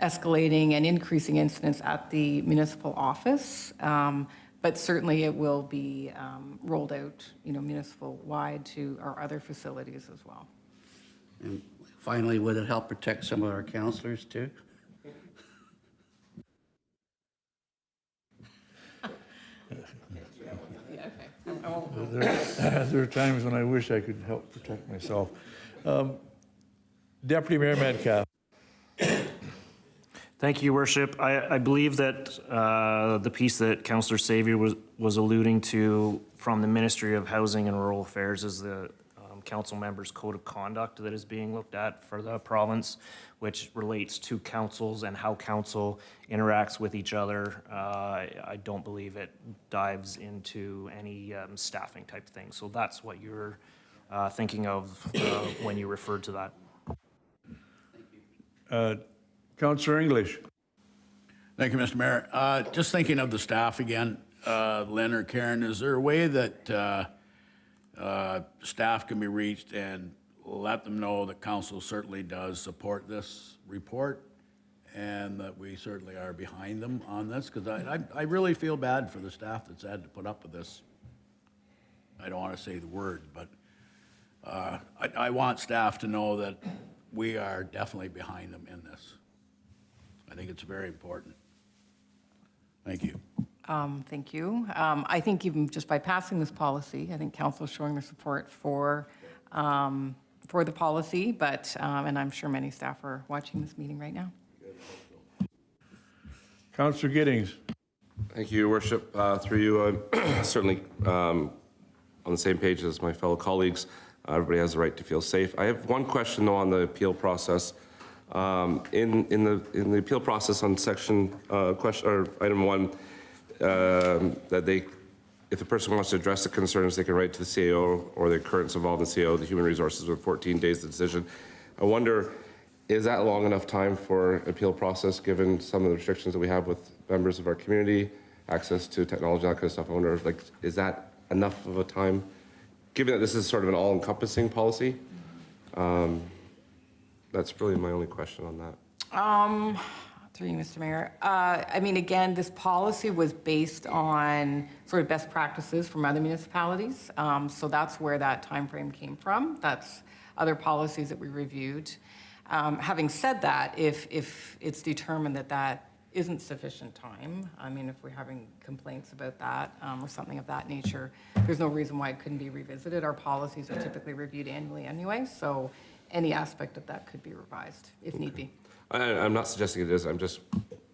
escalating and increasing incidents at the municipal office. But certainly it will be rolled out, municipal-wide to our other facilities as well. And finally, would it help protect some of our counselors too? Yeah, okay. There are times when I wish I could help protect myself. Deputy Mayor Metcalf. Thank you, Your Worship. I believe that the piece that Councillor Xavier was alluding to from the Ministry of Housing and Rural Affairs is the council members' code of conduct that is being looked at for the province, which relates to councils and how council interacts with each other. I don't believe it dives into any staffing type thing. So that's what you're thinking of when you referred to that. Councillor English. Thank you, Mr. Mayor. Just thinking of the staff again, Lynn or Karen, is there a way that staff can be reached and let them know that council certainly does support this report and that we certainly are behind them on this? Because I really feel bad for the staff that's had to put up with this. I don't want to say the word, but I want staff to know that we are definitely behind them in this. I think it's very important. Thank you. Thank you. I think even just by passing this policy, I think council is showing their support for for the policy, but, and I'm sure many staff are watching this meeting right now. Councillor Giddings. Thank you, Your Worship. Through you, I'm certainly on the same page as my fellow colleagues. Everybody has the right to feel safe. I have one question, though, on the appeal process. In the appeal process on section question or item 1, that if the person wants to address the concerns, they can write to the CAO or the occurrence involved in CAO, the Human Resources, with 14 days to decision. I wonder, is that long enough time for appeal process, given some of the restrictions that we have with members of our community, access to technology, that kind of stuff? I wonder, like, is that enough of a time, given that this is sort of an all-encompassing policy? That's really my only question on that. Through you, Mr. Mayor. I mean, again, this policy was based on sort of best practices from other municipalities. So that's where that time frame came from. That's other policies that we reviewed. Having said that, if it's determined that that isn't sufficient time, I mean, if we're having complaints about that or something of that nature, there's no reason why it couldn't be revisited. Our policies are typically reviewed annually anyway, so any aspect of that could be revised if need be. I'm not suggesting it is. I'm just,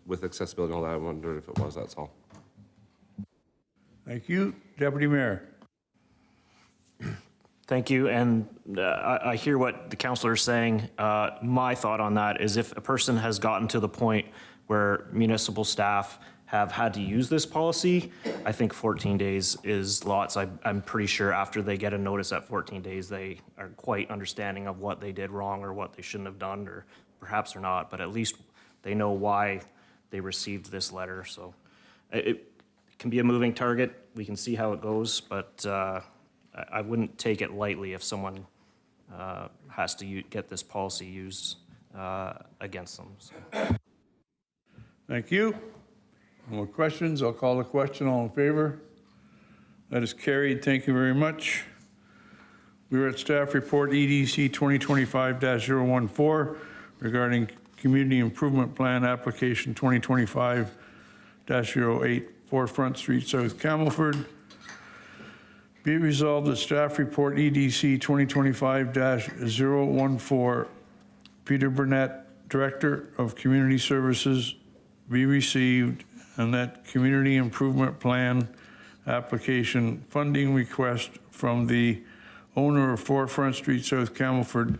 with accessibility and all that, I wondered if it was, that's all. Thank you. Deputy Mayor. Thank you, and I hear what the councillor is saying. My thought on that is if a person has gotten to the point where municipal staff have had to use this policy, I think 14 days is lots. I'm pretty sure after they get a notice at 14 days, they are quite understanding of what they did wrong or what they shouldn't have done, or perhaps they're not, but at least they know why they received this letter. So it can be a moving target. We can see how it goes, but I wouldn't take it lightly if someone has to get this policy used against them. So. Thank you. No more questions? I'll call the question. All in favor? That is carried. Thank you very much. We're at staff report EDC 2025-014 regarding Community Improvement Plan application 2025-08 4 Street, South Campbellford. Be it resolved that staff report EDC 2025-014, Peter Burnett, Director of Community Services, be received, and that Community Improvement Plan application funding request from the owner of 4 Front Street, South Campbellford,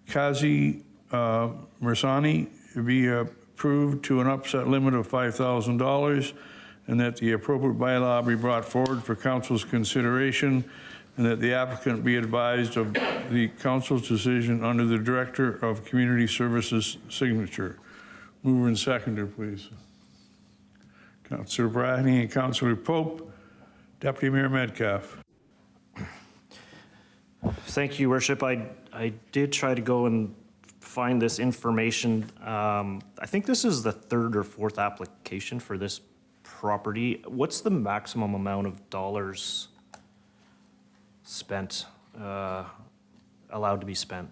Kazi Mersani, be approved to an upset limit of $5,000, and that the appropriate bylaw be brought forward for council's consideration, and that the applicant be advised of the council's decision under the Director of Community Services signature. Mover and seconder, please. Councillor Brady and Councillor Pope. Deputy Mayor Metcalf. Thank you, Worship. I did try to go and find this information. I think this is the 3rd or 4th application for this property. What's the maximum amount of dollars spent, allowed to be spent?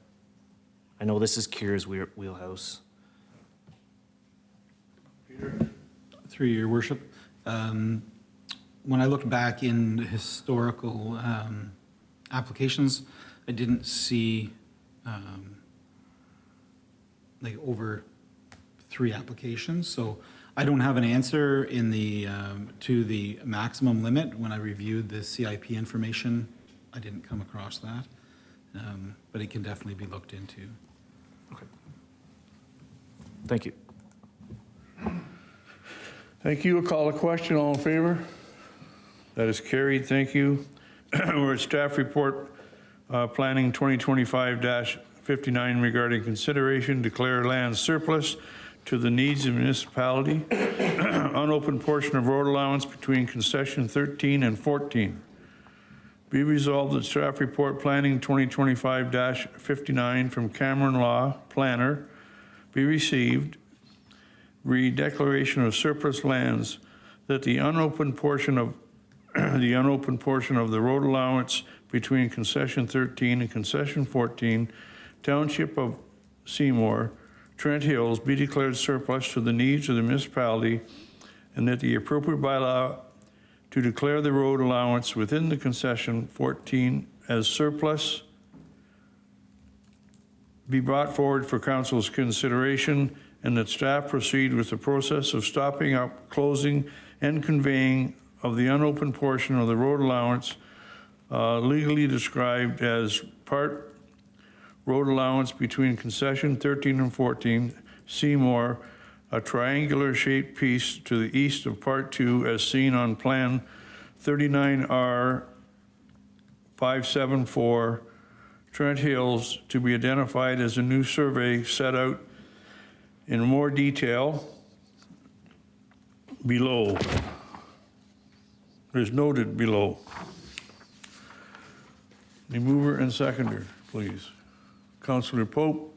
I know this is Kier's wheelhouse. Through your worship, when I looked back in the historical applications, I didn't see like over 3 applications. So I don't have an answer in the to the maximum limit. When I reviewed the CIP information, I didn't come across that, but it can definitely be looked into. Okay. Thank you. Thank you. I'll call a question. All in favor? That is carried. Thank you. We're at staff report planning 2025-59 regarding consideration declare land surplus to the needs of municipality, unopened portion of road allowance between concession 13 and 14. Be resolved that staff report planning 2025-59 from Cameron Law Planner be received. Read declaration of surplus lands that the unopened portion of the road allowance between concession 13 and concession 14, township of Seymour, Trent Hills, be declared surplus to the needs of the municipality, and that the appropriate bylaw to declare the road allowance within the concession 14 as surplus be brought forward for council's consideration, and that staff proceed with the process of stopping up, closing, and conveying of the unopened portion of the road allowance legally described as Part Road Allowance between Concession 13 and 14, Seymour, a triangular shaped piece to the east of Part 2 as seen on Plan 39R 574, Trent Hills, to be identified as a new survey set out in more detail below. There's noted below. The mover and seconder, please. Councillor Pope,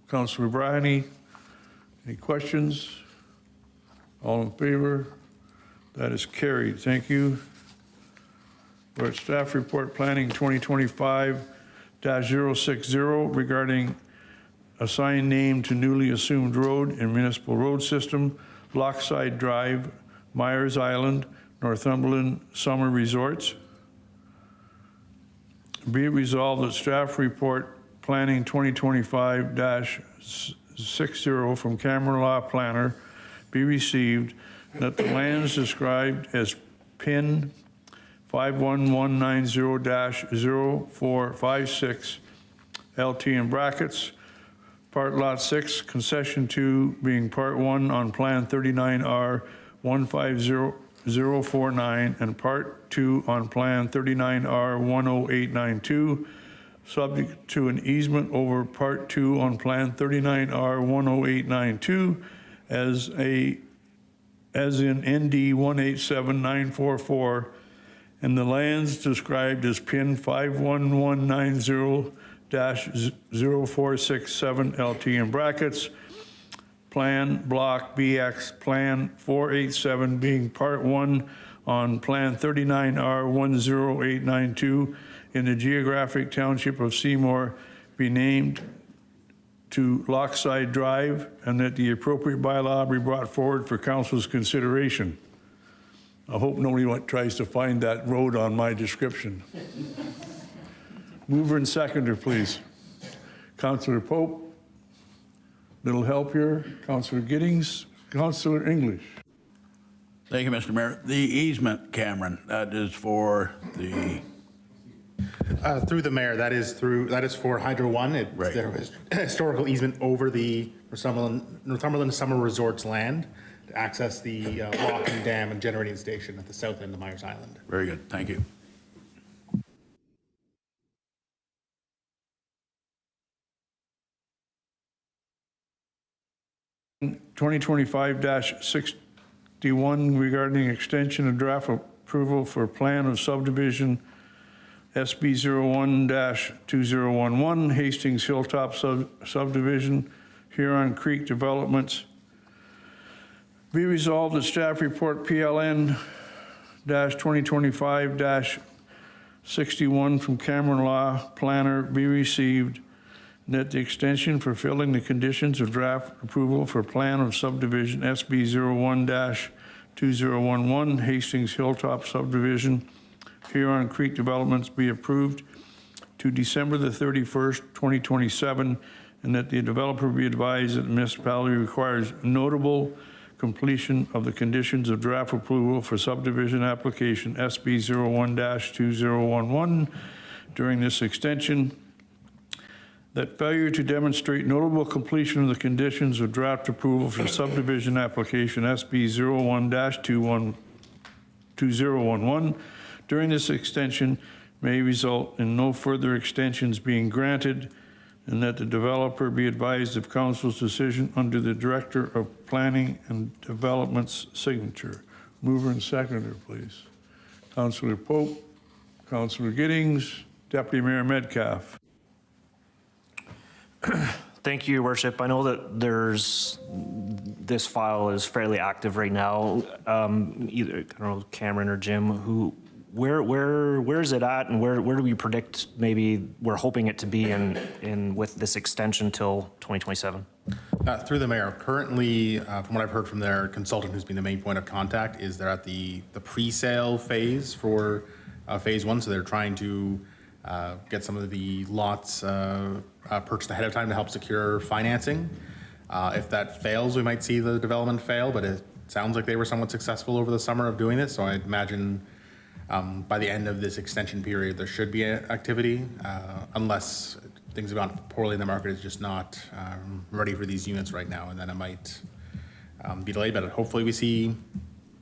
Councillor Briny, any questions? All in favor? That is carried. Thank you. We're at Staff Report Planning 2025-060 regarding assigned name to newly assumed road in municipal road system, Lockside Drive, Meyers Island, Northumberland Summer Resorts. Be it resolved that Staff Report Planning 2025-60 from Cameron Law Planner be received, that the lands described as PIN 51190-0456 LT in brackets, Part Lot 6, Concession 2 being Part 1 on Plan 39R 150049 and Part 2 on Plan 39R 10892, subject to an easement over Part 2 on Plan 39R 10892 as in ND 187944, and the lands described as PIN 51190-0467 LT in brackets, Plan Block BX Plan 487 being Part 1 on Plan 39R 10892 in the geographic township of Seymour be named to Lockside Drive, and that the appropriate bylaw be brought forward for council's consideration. I hope nobody tries to find that road on my description. Mover and seconder, please. Councillor Pope, little help here. Councillor Giddings, Councillor English. Thank you, Mr. Mayor. The easement, Cameron, that is for the, Through the mayor, that is for Hydro One. Right. There was historical easement over the Northumberland Summer Resorts land to access the locking dam and generating station at the south end of Meyers Island. very good, thank you. In 2025-61 regarding extension of draft approval for plan of subdivision SB 01-2011, Hastings Hilltop subdivision, Huron Creek Developments. Be resolved that staff report PLN-2025-61 from Cameron Law Planner be received, and that the extension fulfilling the conditions of draft approval for plan of subdivision SB 01-2011, Hastings Hilltop subdivision, Huron Creek Developments be approved to December the 31st, 2027, and that the developer be advised that the municipality requires notable completion of the conditions of draft approval for subdivision application SB 01-2011 during this extension, that failure to demonstrate notable completion of the conditions of draft approval for subdivision application SB 01-2011 during this extension may result in no further extensions being granted, and that the developer be advised of council's decision under the Director of Planning and Development's signature. Mover and seconder, please. Councillor Pope, Councillor Giddings, Deputy Mayor Metcalf. Thank you, Your Worship. I know that this file is fairly active right now. Either, I don't know, Cameron or Jim, where is it at, and where do we predict maybe we're hoping it to be in with this extension till 2027? Through the mayor, currently, from what I've heard from their consultant, who's been the main point of contact, is they're at the pre-sale phase for phase one. So they're trying to get some of the lots purchased ahead of time to help secure financing. If that fails, we might see the development fail, but it sounds like they were somewhat successful over the summer of doing this, so I imagine by the end of this extension period, there should be activity, unless things have gone poorly in the market, is just not ready for these units right now, and then it might be delayed, but hopefully we see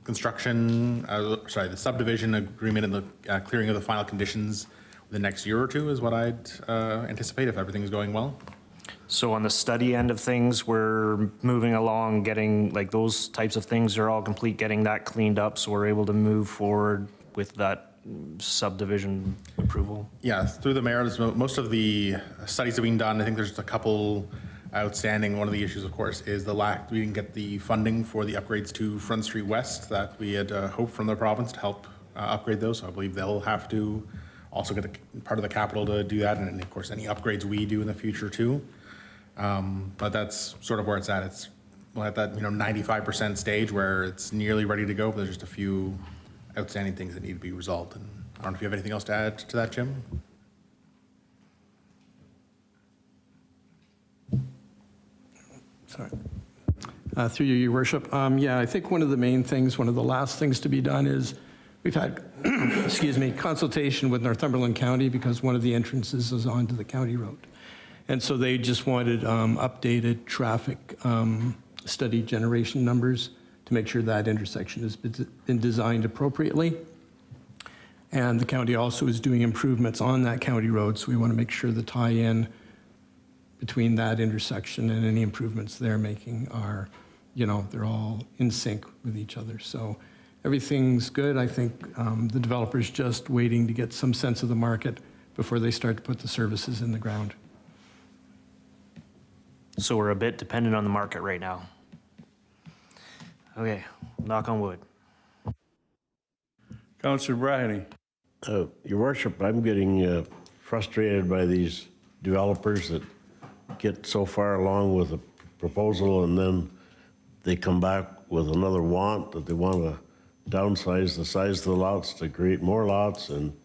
construction, the subdivision agreement and the clearing of the final conditions the next year or two is what I'd anticipate if everything's going well. So on the study end of things, we're moving along, getting, like, those types of things are all complete, getting that cleaned up, so we're able to move forward with that subdivision approval. Yeah, through the mayor, most of the studies have been done. I think there's just a couple outstanding. One of the issues, of course, is we didn't get the funding for the upgrades to Front Street West that we had hoped from the province to help upgrade those. So I believe they'll have to also get part of the capital to do that, and of course any upgrades we do in the future too. But that's sort of where it's at. It's at that 95% stage where it's nearly ready to go, but there's just a few outstanding things that need to be resolved. And I don't know if you have anything else to add to that, Jim? Sorry. Through you, Your Worship. Yeah, I think one of the main things, one of the last things to be done is we've had, excuse me, consultation with Northumberland County because one of the entrances is onto the county road. And so they just wanted updated traffic study generation numbers to make sure that intersection has been designed appropriately. And the county also is doing improvements on that county road, so we want to make sure the tie-in between that intersection and any improvements they're making are, they're all in sync with each other. So everything's good. I think the developer's just waiting to get some sense of the market before they start to put the services in the ground. So we're a bit dependent on the market right now. Okay, knock on wood. Councillor Brady. Your Worship, I'm getting frustrated by these developers that get so far along with a proposal and then they come back with another want that they want to downsize the size of the lots to create more lots. And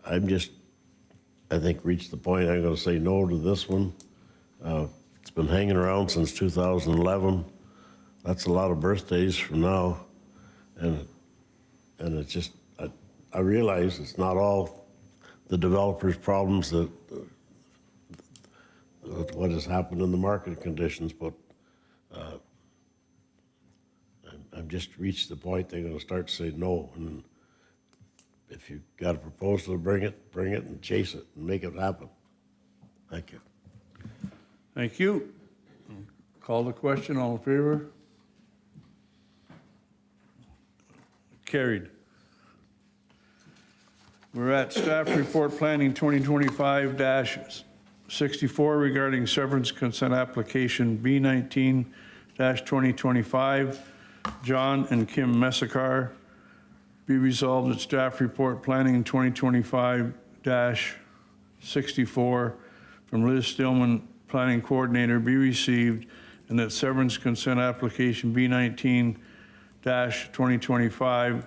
I think reached the point I'm going to say no to this one. It's been hanging around since 2011. That's a lot of birthdays from now. And it's just, I realize it's not all the developers' problems that what has happened in the market conditions, but I've just reached the point they're going to start to say no. And if you've got a proposal to bring it and chase it and make it happen. Thank you. Thank you. Call the question. All in favor? Carried. We're at Staff Report Planning 2025-64 regarding severance consent application B19-2025, John and Kim Messacar. Be resolved that Staff Report Planning 2025-64 from Liz Stillman, Planning Coordinator, be received, and that severance consent application B19-2025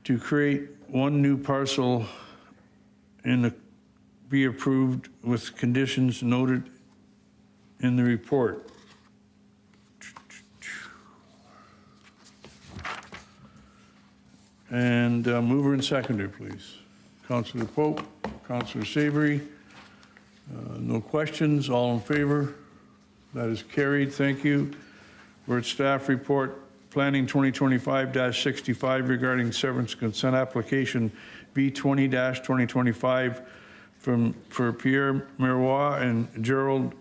to create one new parcel be approved with conditions noted in the report. And mover and seconder, please. Councillor Pope, Councillor Savory. No questions, all in favor? That is carried, thank you. We're at Staff Report Planning 2025-65 regarding severance consent application B20-2025 for Pierre, Marois and Gerald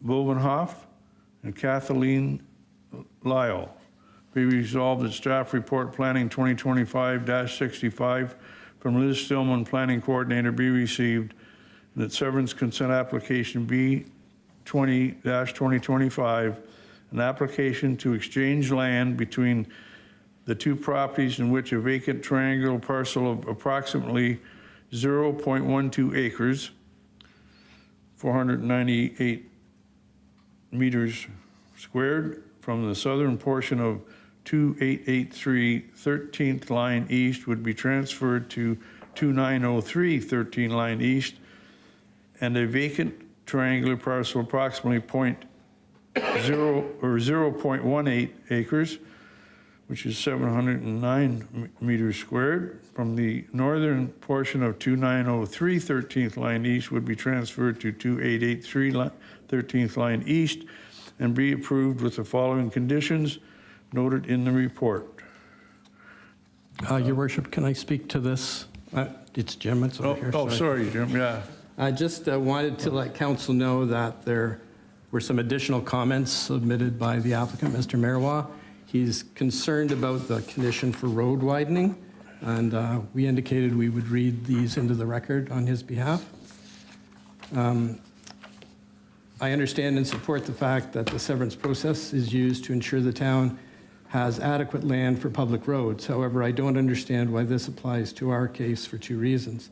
Boverhof and Kathleen Lisle. Be resolved that Staff Report Planning 2025-65 from Liz Stillman, Planning Coordinator, be received, and that severance consent application B20-2025, an application to exchange land between the two properties in which a vacant triangular parcel of approximately 0.12 acres, 498 meters squared, from the southern portion of 2883 13th line east would be transferred to 2903 13 line east, and a vacant triangular parcel approximately 0.18 acres, which is 709 meters squared, from the northern portion of 2903 13th line east would be transferred to 2883 13th line east and be approved with the following conditions noted in the report. Your worship, can I speak to this? It's Jim, it's over here. Oh, sorry, Jim, yeah. I just wanted to let council know that there were some additional comments submitted by the applicant, Mr. Marois. He's concerned about the condition for road widening, and we indicated we would read these into the record on his behalf. I understand and support the fact that the severance process is used to ensure the town has adequate land for public roads. However, I don't understand why this applies to our case for two reasons.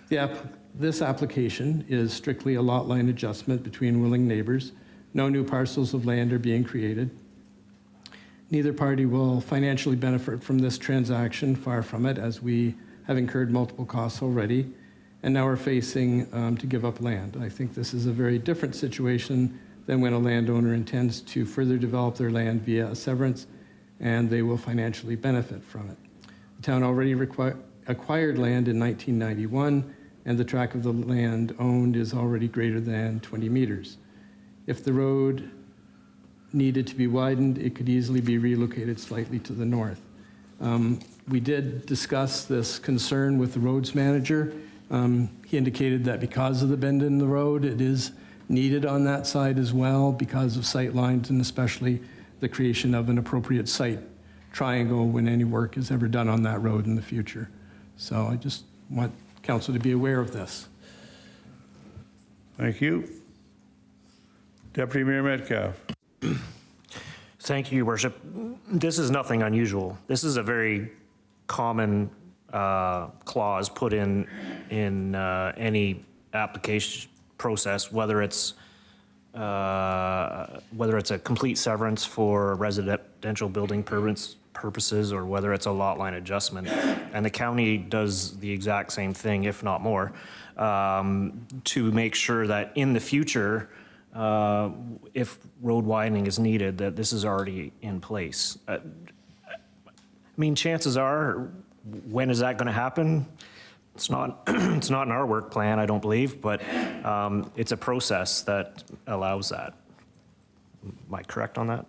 This application is strictly a lot line adjustment between willing neighbors. No new parcels of land are being created. Neither party will financially benefit from this transaction, far from it, as we have incurred multiple costs already, and now we're facing to give up land. I think this is a very different situation than when a landowner intends to further develop their land via a severance, and they will financially benefit from it. The town already acquired land in 1991, and the tract of the land owned is already greater than 20 meters. If the road needed to be widened, it could easily be relocated slightly to the north. We did discuss this concern with the roads manager. He indicated that because of the bend in the road, it is needed on that side as well because of sight lines and especially the creation of an appropriate site triangle when any work is ever done on that road in the future. So I just want council to be aware of this. Thank you. Deputy Mayor Metcalf. Thank you, Your Worship. This is nothing unusual. This is a very common clause put in any application process, whether it's a complete severance for residential building purposes or whether it's a lot line adjustment. And the county does the exact same thing, if not more, to make sure that in the future, if road widening is needed, that this is already in place. I mean, chances are, when is that going to happen? It's not it's not in our work plan, I don't believe, but it's a process that allows that. Am I correct on that?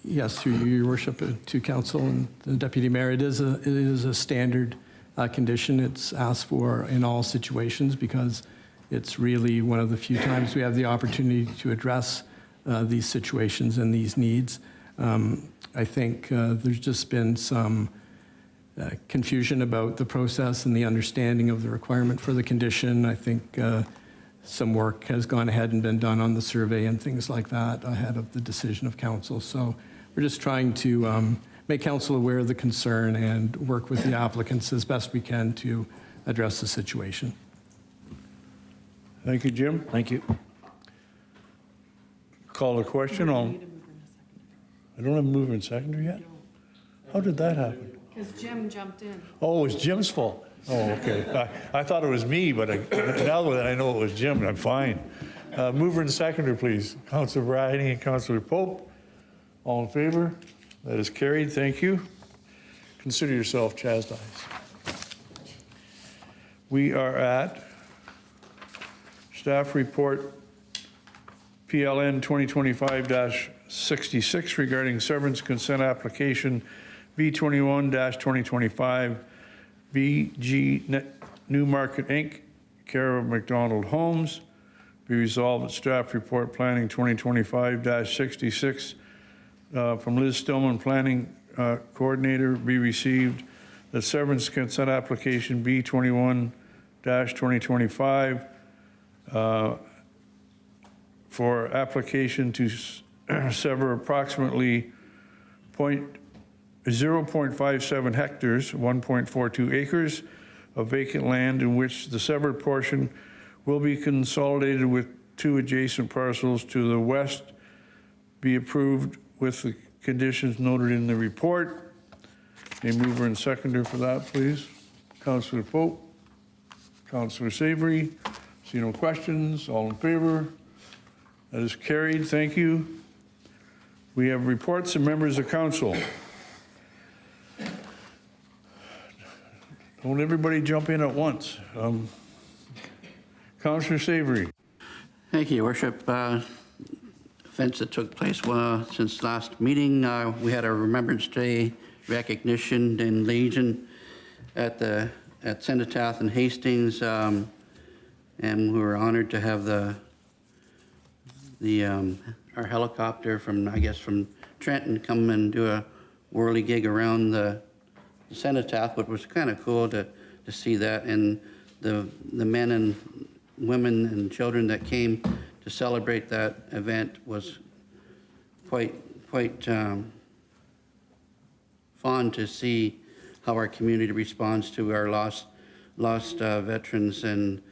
Yes, through you, Your Worship, to council and the Deputy Mayor, it is a standard condition. It's asked for in all situations because it's really one of the few times we have the opportunity to address these situations and these needs. I think there's just been some confusion about the process and the understanding of the requirement for the condition. I think some work has gone ahead and been done on the survey and things like that ahead of the decision of council. So we're just trying to make council aware of the concern and work with the applicants as best we can to address the situation. Thank you, Jim. Thank you. Call the question on. I don't have a mover and seconder yet? How did that happen? Because Jim jumped in. Oh, it was Jim's fault. Oh, okay. I thought it was me, but now that I know it was Jim, I'm fine. Mover and seconder, please. Councilor Bryany and Councilor Pope. All in favor? That is carried. Thank you. Consider yourself chastised. We are at Staff Report PLN 2025-66 regarding severance consent application B21-2025 BG Newmarket Inc., care of McDonald Homes. Be resolved that Staff Report Planning 2025-66 from Liz Stillman, Planning Coordinator, be received. The severance consent application B21-2025 for application to sever approximately 0.57 hectares, 1.42 acres of vacant land in which the severed portion will be consolidated with two adjacent parcels to the west, be approved with the conditions noted in the report. A mover and seconder for that, please. Councillor Pope, Councillor Savory. See no questions, all in favor? That is carried, thank you. We have reports of members of council. Don't everybody jump in at once. Councillor Savory. Thank you, Your Worship. Events that took place since last meeting, we had a Remembrance Day recognition in Legion at Cenotaph and Hastings, and we were honored to have our helicopter from Trenton come and do a whirly gig around the Cenotaph, which was kind of cool to see that, and the men and women and children that came to celebrate that event was quite fun to see how our community responds to our lost veterans and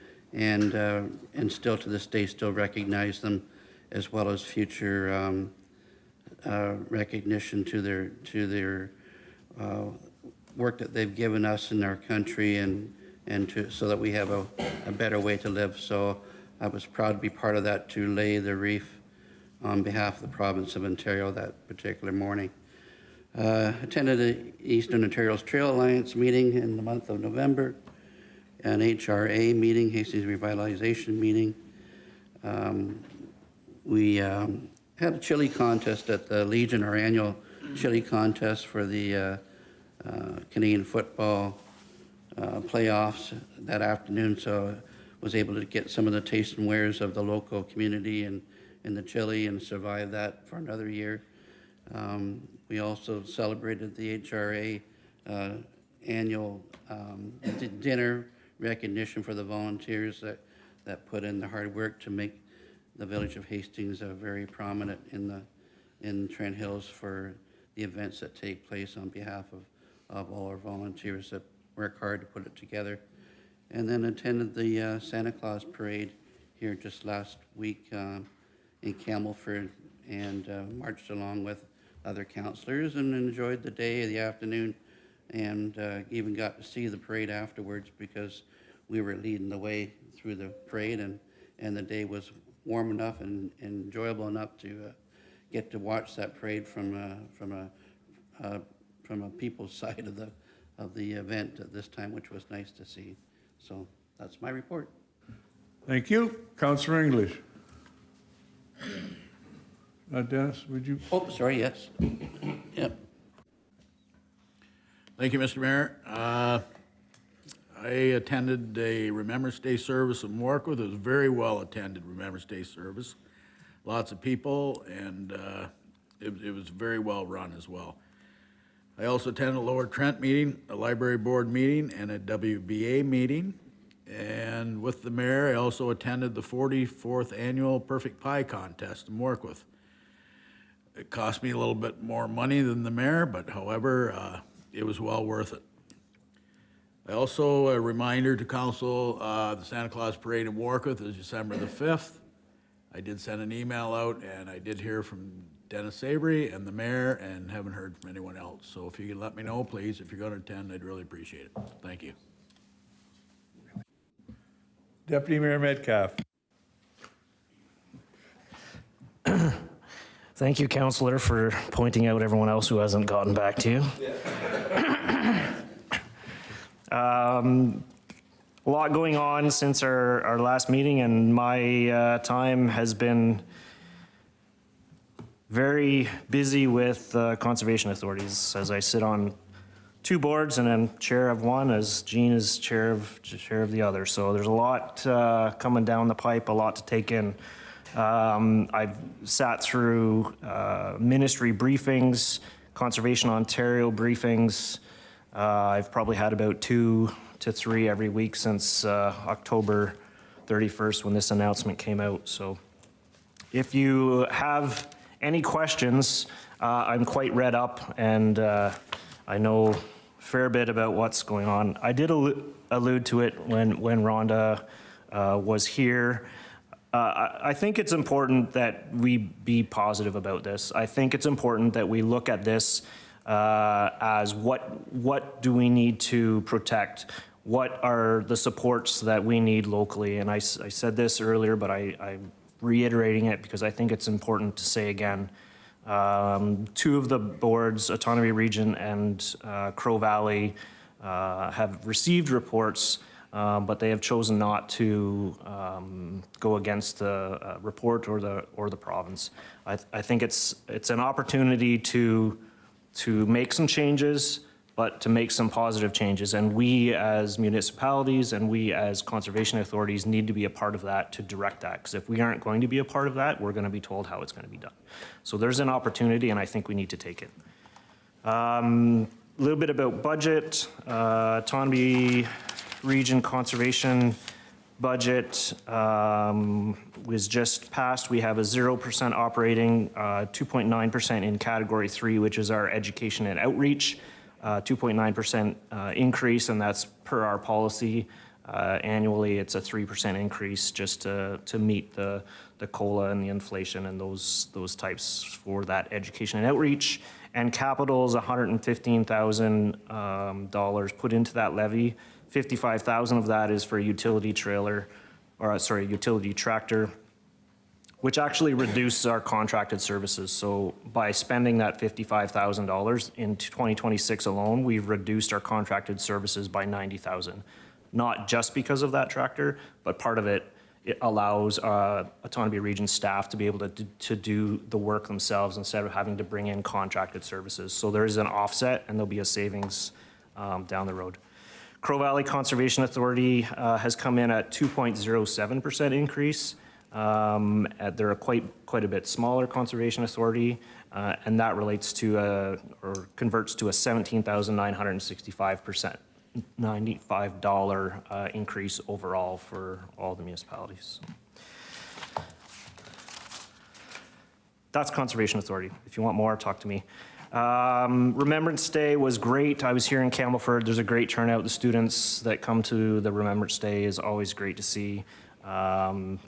still to this day still recognize them, as well as future recognition to their work that they've given us in our country and so that we have a better way to live. So I was proud to be part of that, to lay the wreath on behalf of the province of Ontario that particular morning. Attended the Eastern Ontario's Trail Alliance meeting in the month of November, an HRA meeting, Hastings Revitalization meeting. We had a chili contest at the Legion, our annual chili contest for the Canadian football playoffs that afternoon, so was able to get some of the taste and wares of the local community and the chili and survive that for another year. We also celebrated the HRA annual dinner recognition for the volunteers that put in the hard work to make the village of Hastings very prominent in Trent Hills for the events that take place on behalf of all our volunteers that work hard to put it together. And then attended the Santa Claus parade here just last week in Campbellford, and marched along with other councillors and enjoyed the day, the afternoon, and even got to see the parade afterwards because we were leading the way through the parade, and the day was warm enough and enjoyable enough to get to watch that parade from a people's side of the event at this time, which was nice to see. So that's my report. Thank you. Councillor English. Dennis, would you? Oh, sorry, yes. Yep. Thank you, Mr. Mayor. I attended a Remembrance Day service in Warkworth. It was a very well attended Remembrance Day service. Lots of people, and it was very well run as well. I also attended a Lower Trent meeting, a library board meeting, and a WBA meeting. And with the mayor, I also attended the 44th annual Perfect Pie contest in Warkworth. It cost me a little bit more money than the mayor, but however, it was well worth it. I also, a reminder to council, the Santa Claus Parade in Warkworth is December the 5th. I did send an email out, and I did hear from Dennis Savory and the mayor, and haven't heard from anyone else. So if you could let me know, please, if you're going to attend, I'd really appreciate it. Thank you. Deputy Mayor Metcalf. Thank you, Councillor, for pointing out everyone else who hasn't gotten back to you. A lot going on since our last meeting, and my time has been very busy with conservation authorities, as I sit on two boards and I'm chair of one, as Jean is chair of the other. So there's a lot coming down the pipe, a lot to take in. I've sat through ministry briefings, Conservation Ontario briefings. I've probably had about 2 to 3 every week since October 31st when this announcement came out. So if you have any questions, I'm quite read up, and I know a fair bit about what's going on. I did allude to it when Rhonda was here. I think it's important that we be positive about this. I think it's important that we look at this as what do we need to protect? what are the supports that we need locally. And I said this earlier, but I'm reiterating it because I think it's important to say again. Two of the boards, Autonomy Region and Crow Valley, have received reports, but they have chosen not to go against the report or the province. I think it's an opportunity to make some changes, but to make some positive changes. And we as municipalities and we as conservation authorities need to be a part of that to direct that. Because if we aren't going to be a part of that, we're going to be told how it's going to be done. So there's an opportunity, and I think we need to take it. A little bit about budget. Autonomy Region Conservation budget was just passed. We have a 0% operating, 2.9% in Category 3, which is our education and outreach. 2.9% increase, and that's per our policy. Annually, it's a 3% increase just to meet the COLA and the inflation and those types for that education and outreach. And capital is $115,000 put into that levy. $55,000 of that is for utility tractor, which actually reduces our contracted services. So by spending that $55,000 in 2026 alone, we've reduced our contracted services by $90,000. Not just because of that tractor, but part of it allows Autonomy Region staff to be able to do the work themselves instead of having to bring in contracted services. So there is an offset, and there'll be a savings down the road. Crow Valley Conservation Authority has come in at 2.07% increase. They're a quite a bit smaller conservation authority, and that relates to or converts to a $17,965 increase overall for all the municipalities. That's Conservation Authority. If you want more, talk to me. Remembrance Day was great. I was here in Campbellford. There's a great turnout. The students that come to the Remembrance Day is always great to see.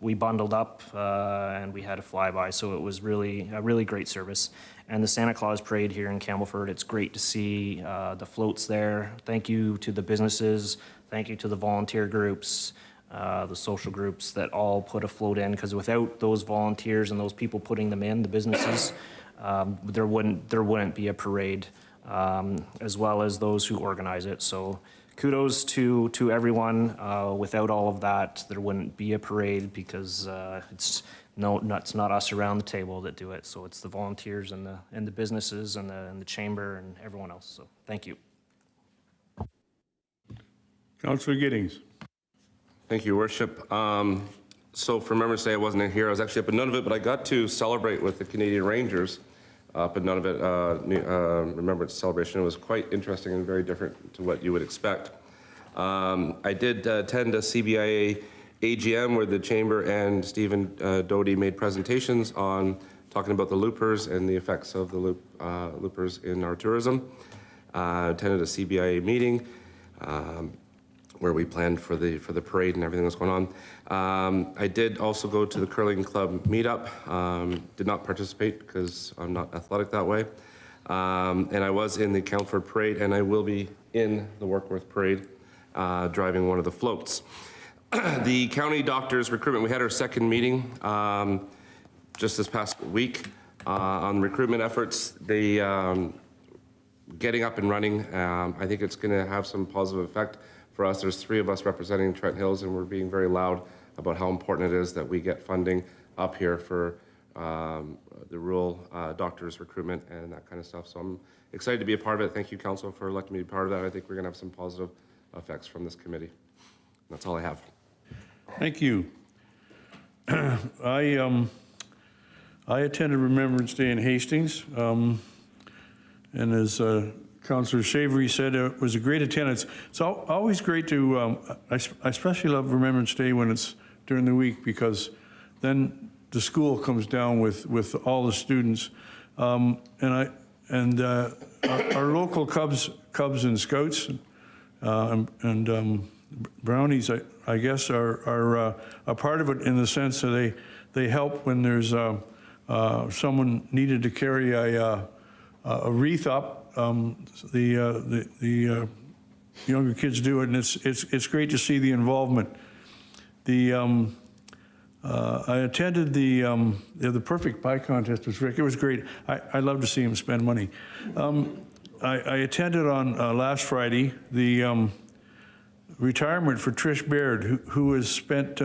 We bundled up and we had a flyby, so it was a really great service. And the Santa Claus Parade here in Campbellford, it's great to see the floats there. Thank you to the businesses. Thank you to the volunteer groups, the social groups that all put a float in, because without those volunteers and those people putting them in, the businesses, there wouldn't be a parade, as well as those who organize it. So kudos to everyone. Without all of that, there wouldn't be a parade, because it's not us around the table that do it. So it's the volunteers and the businesses and the chamber and everyone else. So thank you. Councillor Giddings. Thank you, Worship. So for Remembrance Day, I wasn't in here. I was actually up in Nunavut, but I got to celebrate with the Canadian Rangers up in Nunavut. Remembrance celebration. It was quite interesting and very different to what you would expect. I did attend a CBIA AGM where the Chamber and Stephen Doty made presentations on talking about the loopers and the effects of the loopers in our tourism. Attended a CBIA meeting where we planned for the parade and everything that's going on. I did also go to the curling club meetup. Did not participate because I'm not athletic that way. And I was in the Campbellford parade, and I will be in the Warkworth parade, driving one of the floats. The county doctors recruitment, we had our second meeting just this past week on recruitment efforts. They getting up and running. I think it's going to have some positive effect for us. There's 3 of us representing Trent Hills, and we're being very loud about how important it is that we get funding up here for the rural doctors recruitment and that kind of stuff. So I'm excited to be a part of it. Thank you, Council, for electing me to be part of that. I think we're going to have some positive effects from this committee. That's all I have. Thank you. I attended Remembrance Day in Hastings, and as Councillor Savory said, it was a great attendance. It's always great to, I especially love Remembrance Day when it's during the week, because then the school comes down with all the students. Our local Cubs and Scouts and Brownies, I guess, are a part of it, in the sense that they help when there's someone needed to carry a wreath up. The younger kids do it, and it's great to see the involvement. I attended the Perfect Pie Contest with Rick. It was great. I love to see him spend money. I attended on last Friday the retirement for Trish Baird, who has spent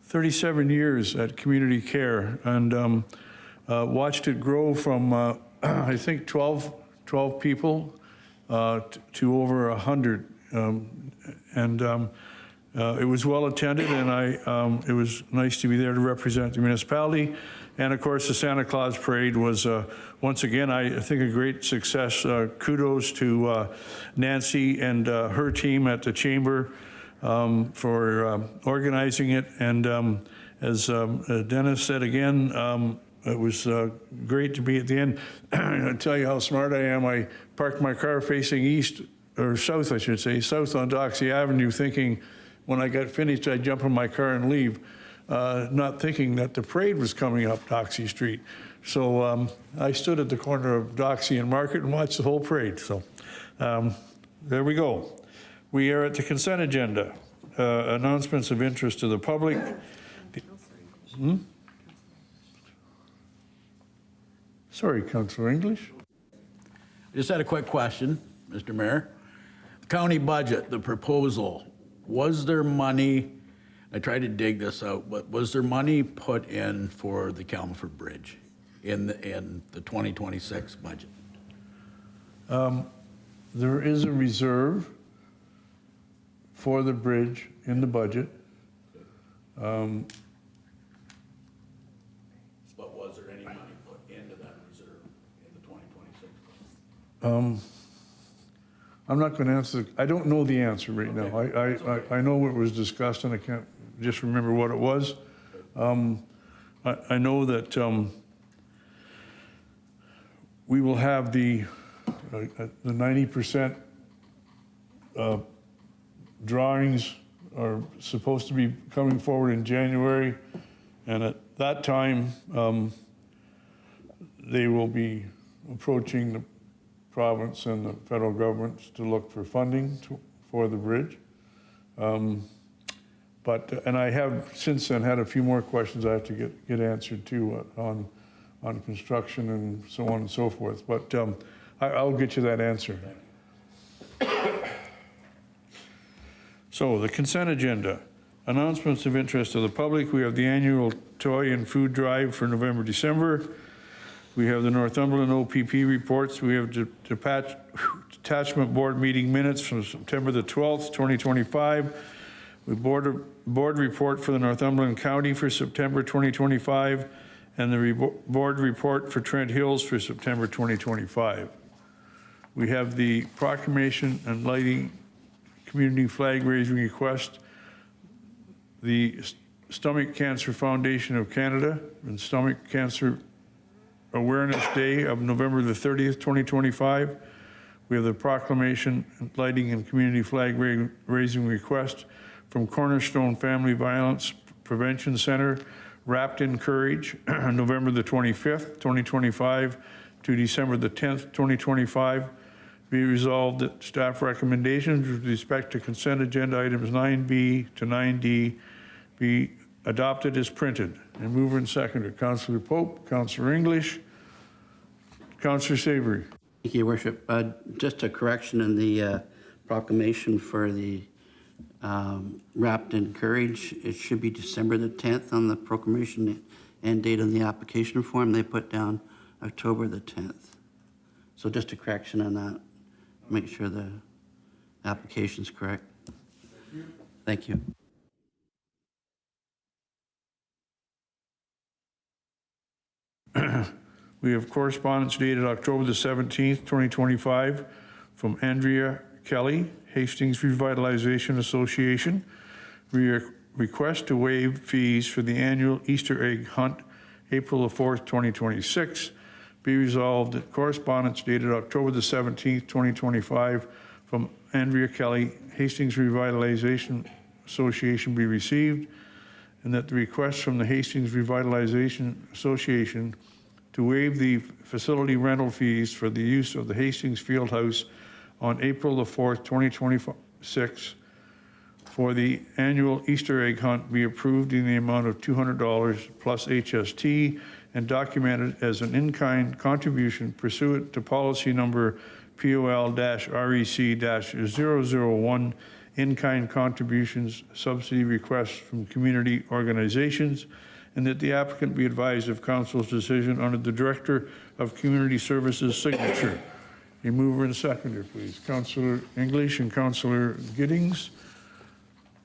37 years at community care and watched it grow from, I think, 12 people to over 100. It was well attended, and it was nice to be there to represent the municipality. And of course, the Santa Claus Parade was, once again, I think a great success. Kudos to Nancy and her team at the Chamber for organizing it. And as Dennis said again, it was great to be at the end. I'll tell you how smart I am. I parked my car facing east, or south, I should say, south on Doxy Avenue, thinking when I got finished, I'd jump in my car and leave. Not thinking that the parade was coming up Doxy Street. So I stood at the corner of Doxy and Market and watched the whole parade. So there we go. We are at the consent agenda. Announcements of interest to the public. Sorry, Councillor English. I just had a quick question, Mr. Mayor. The county budget, the proposal, was there money, I tried to dig this out, but was there money put in for the Campbellford Bridge in the 2026 budget? There is a reserve for the bridge in the budget. But was there any money put into that reserve in the 2026 budget? I'm not going to answer. I don't know the answer right now. I know what was discussed, and I can't just remember what it was. I know that we will have the 90% drawings are supposed to be coming forward in January, and at that time they will be approaching the province and the federal governments to look for funding for the bridge. And I have since then had a few more questions I have to get answered too on construction and so on and so forth. But I'll get you that answer. So the consent agenda. Announcements of interest to the public. We have the annual toy and food drive for November, December. We have the Northumberland OPP reports. We have detachment board meeting minutes from September the 12th, 2025. We board report for the Northumberland County for September 2025, and the board report for Trent Hills for September 2025. We have the proclamation and lighting community flag raising request, the Stomach Cancer Foundation of Canada and Stomach Cancer Awareness Day of November the 30th, 2025. We have the proclamation, lighting, and community flag raising request from Cornerstone Family Violence Prevention Center, Wrapped in Courage, November the 25th, 2025 to December the 10th, 2025. Be resolved that staff recommendations with respect to consent agenda items 9B to 9D be adopted as printed. And mover and seconder, Councillor Pope, Councillor English, Councillor Savory. Thank you, Your Worship. Just a correction in the proclamation for the Wrapped in Courage. It should be December the 10th on the proclamation and date on the application form. They put down October the 10th. So just a correction on that. Make sure the application's correct. Thank you. We have correspondence dated October the 17th, 2025 from Andrea Kelly, Hastings Revitalization Association. Request to waive fees for the annual Easter egg hunt, April the 4th, 2026. Be resolved that correspondence dated October the 17th, 2025 from Andrea Kelly, Hastings Revitalization Association be received, and that the request from the Hastings Revitalization Association to waive the facility rental fees for the use of the Hastings Fieldhouse on April the 4th, 2026 for the annual Easter egg hunt be approved in the amount of $200 plus HST and documented as an in-kind contribution pursuant to policy number POL-REC-001, in-kind contributions, subsidy requests from community organizations, and that the applicant be advised of council's decision under the Director of Community Services signature. A mover and seconder, please. Councillor English and Councillor Giddings.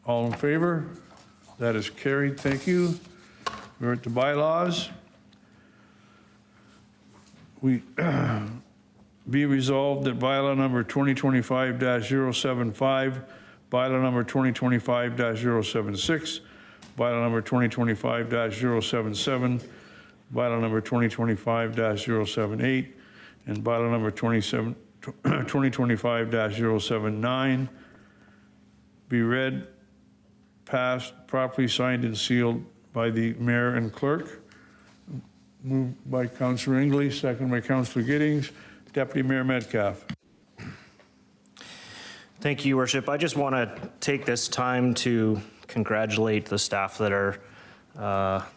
All in favor? That is carried. Thank you. We're at the bylaws. We be resolved that bylaw number 2025-075, bylaw number 2025-076, bylaw number 2025-077, bylaw number 2025-078, and bylaw number 2025-079 be read, passed, properly signed and sealed by the mayor and clerk. Moved by Councillor English, second by Councillor Giddings. Deputy Mayor Metcalf. Thank you, Your Worship. I just want to take this time to congratulate the staff that are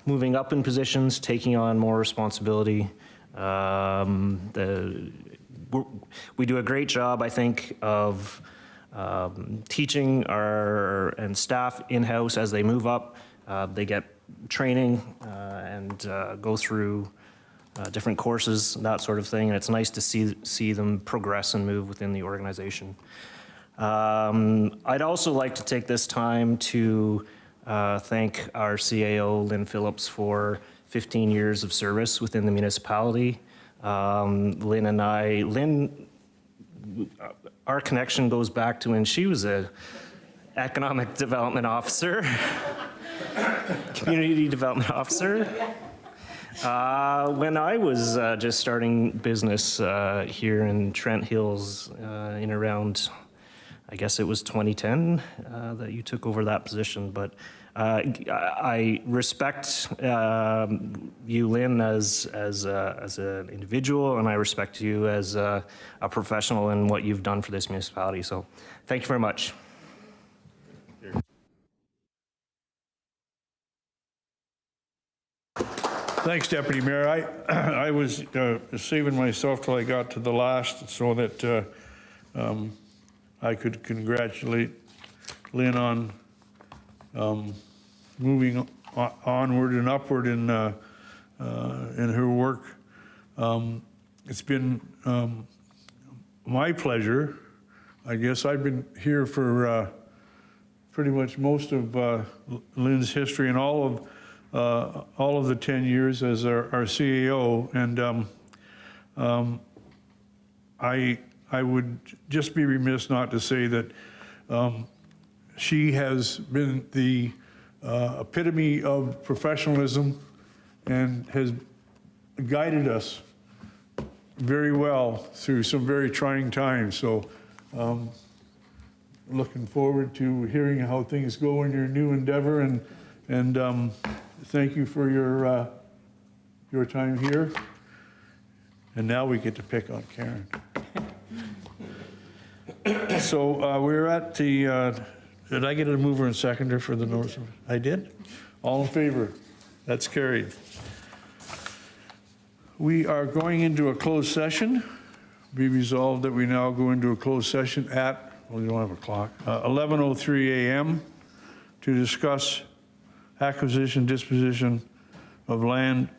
moving up in positions, taking on more responsibility. We do a great job, I think, of teaching our staff in-house as they move up. They get training and go through different courses, that sort of thing, and it's nice to see them progress and move within the organization. I'd also like to take this time to thank our CAO, Lynn Phillips, for 15 years of service within the municipality. Lynn, our connection goes back to when she was a economic development officer, community development officer. When I was just starting business here in Trent Hills in around, I guess it was 2010 that you took over that position. But I respect you, Lynn, as an individual, and I respect you as a professional in what you've done for this municipality. So thank you very much. Thanks, Deputy Mayor. I was saving myself till I got to the last so that I could congratulate Lynn on moving onward and upward in her work. It's been my pleasure. I guess I've been here for pretty much most of Lynn's history and all of the 10 years as our CEO, and I would just be remiss not to say that she has been the epitome of professionalism and has guided us very well through some very trying times. So looking forward to hearing how things go in your new endeavor, and thank you for your time here. And now we get to pick on Karen. So we're at the, did I get a mover and seconder for the North? I did? All in favor? That's carried. We are going into a closed session. Be resolved that we now go into a closed session at, well, you don't have a clock, 11:03 a.m. to discuss acquisition, disposition of land,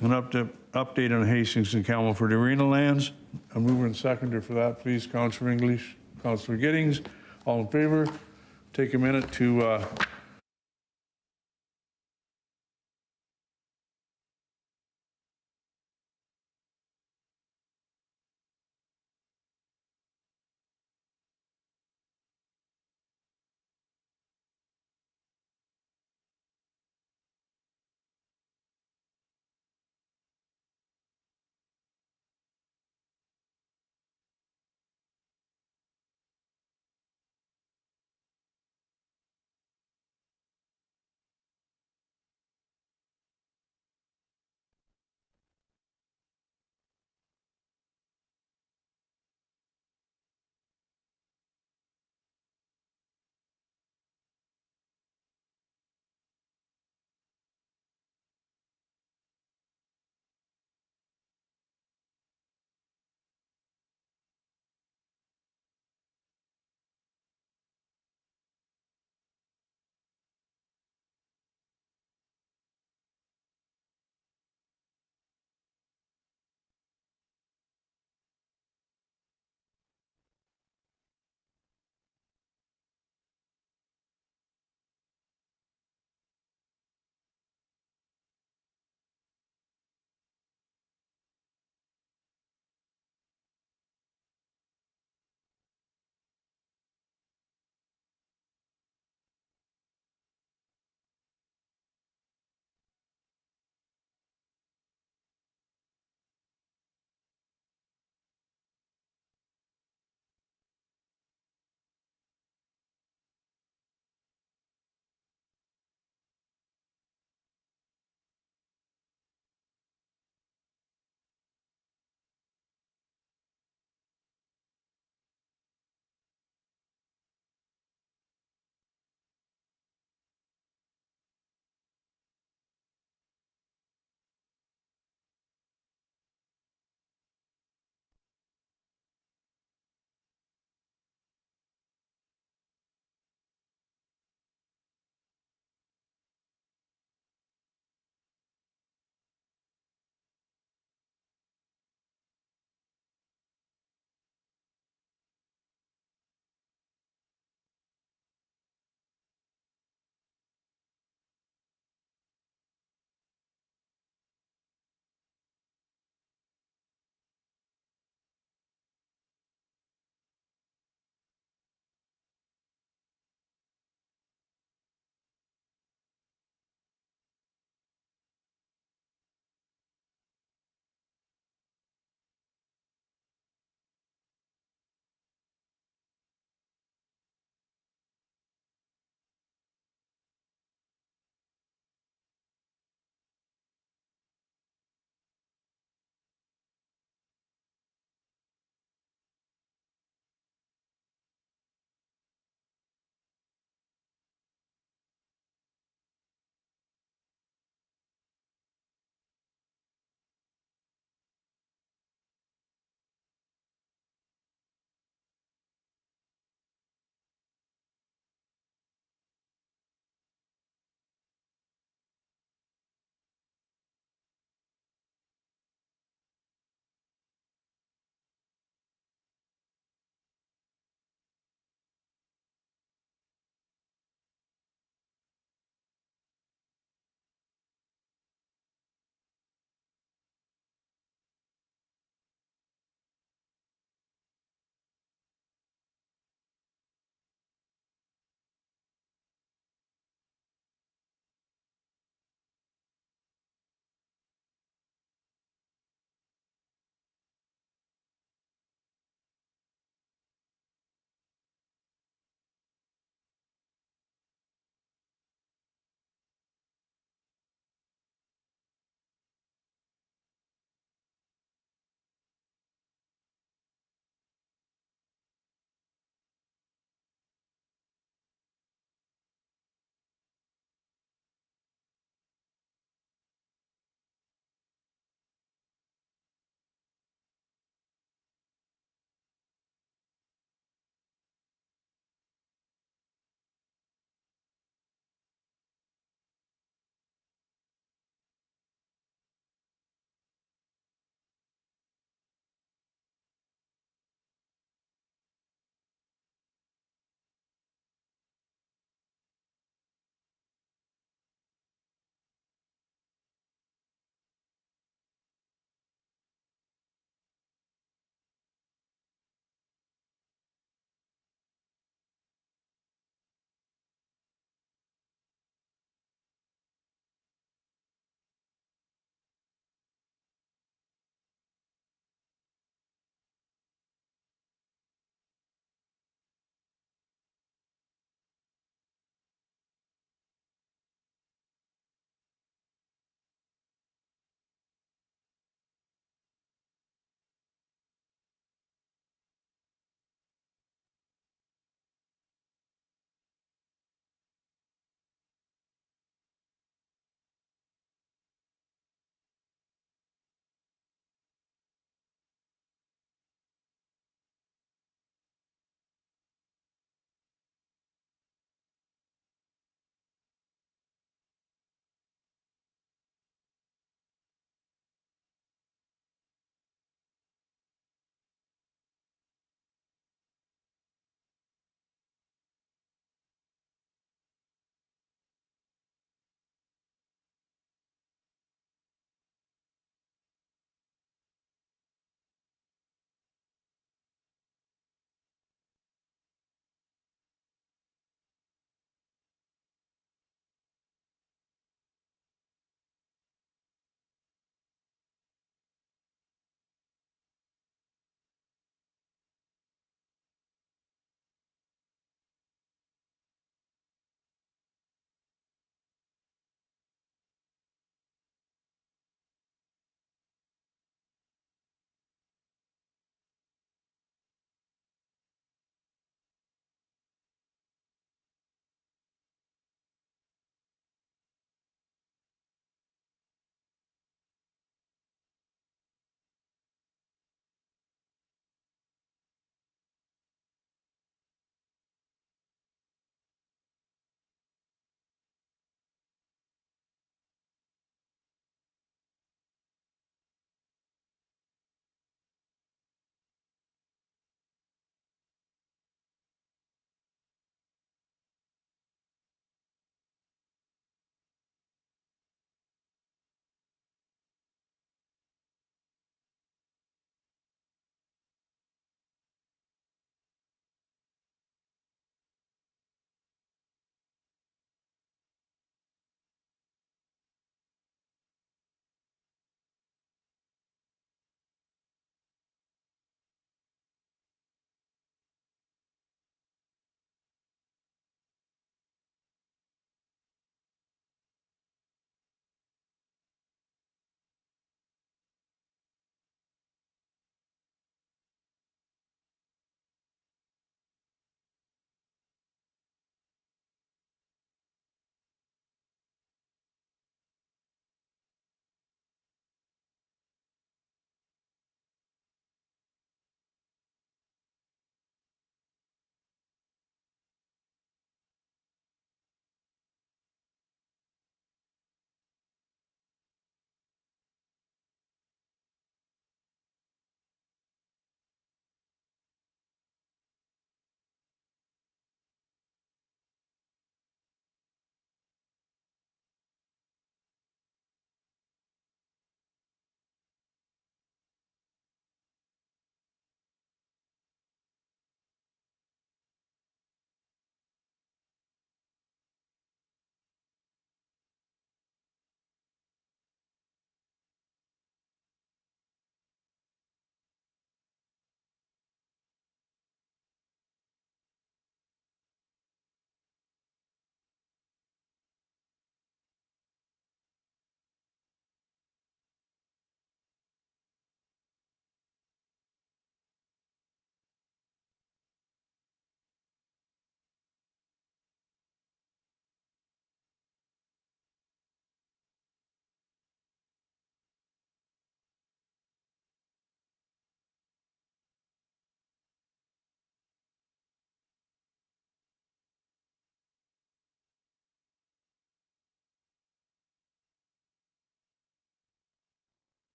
and update on Hastings and Campbellford arena lands. A mover and seconder for that, please. Councillor English, Councillor Giddings. All in favor? Take a minute to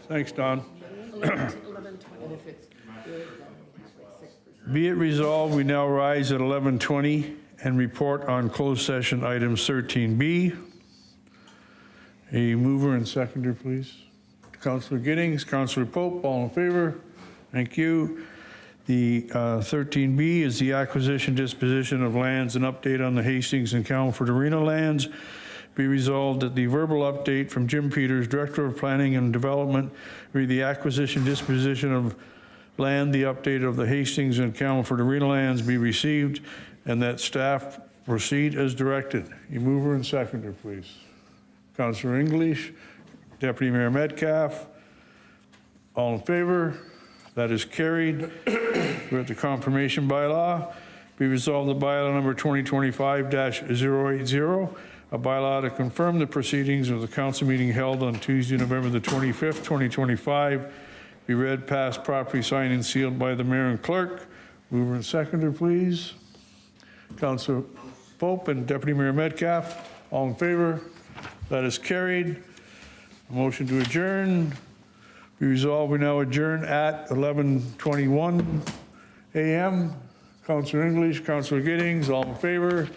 Thanks, Don. Be it resolved, we now rise at 11:20 and report on closed session items 13B. A mover and seconder, please. Councillor Giddings, Councillor Pope, all in favor? Thank you. The 13B is the acquisition disposition of lands and update on the Hastings and Campbellford Arena lands. Be resolved that the verbal update from Jim Peters, Director of Planning and Development, read the acquisition disposition of land, the update of the Hastings and Campbellford Arena lands be received, and that staff proceed as directed. You mover and seconder, please. Councillor English, Deputy Mayor Metcalf, all in favor? That is carried. We're at the confirmation bylaw. Be resolved that bylaw number 2025-080, a bylaw to confirm the proceedings of the council meeting held on Tuesday, November the 25th, 2025, be read, passed, properly signed and sealed by the mayor and clerk. Mover and seconder, please. Councillor Pope and Deputy Mayor Metcalf, all in favor? That is carried. Motion to adjourn. Be resolved, we now adjourn at 11:21 a.m. Councillor English, Councillor Giddings, all in favor?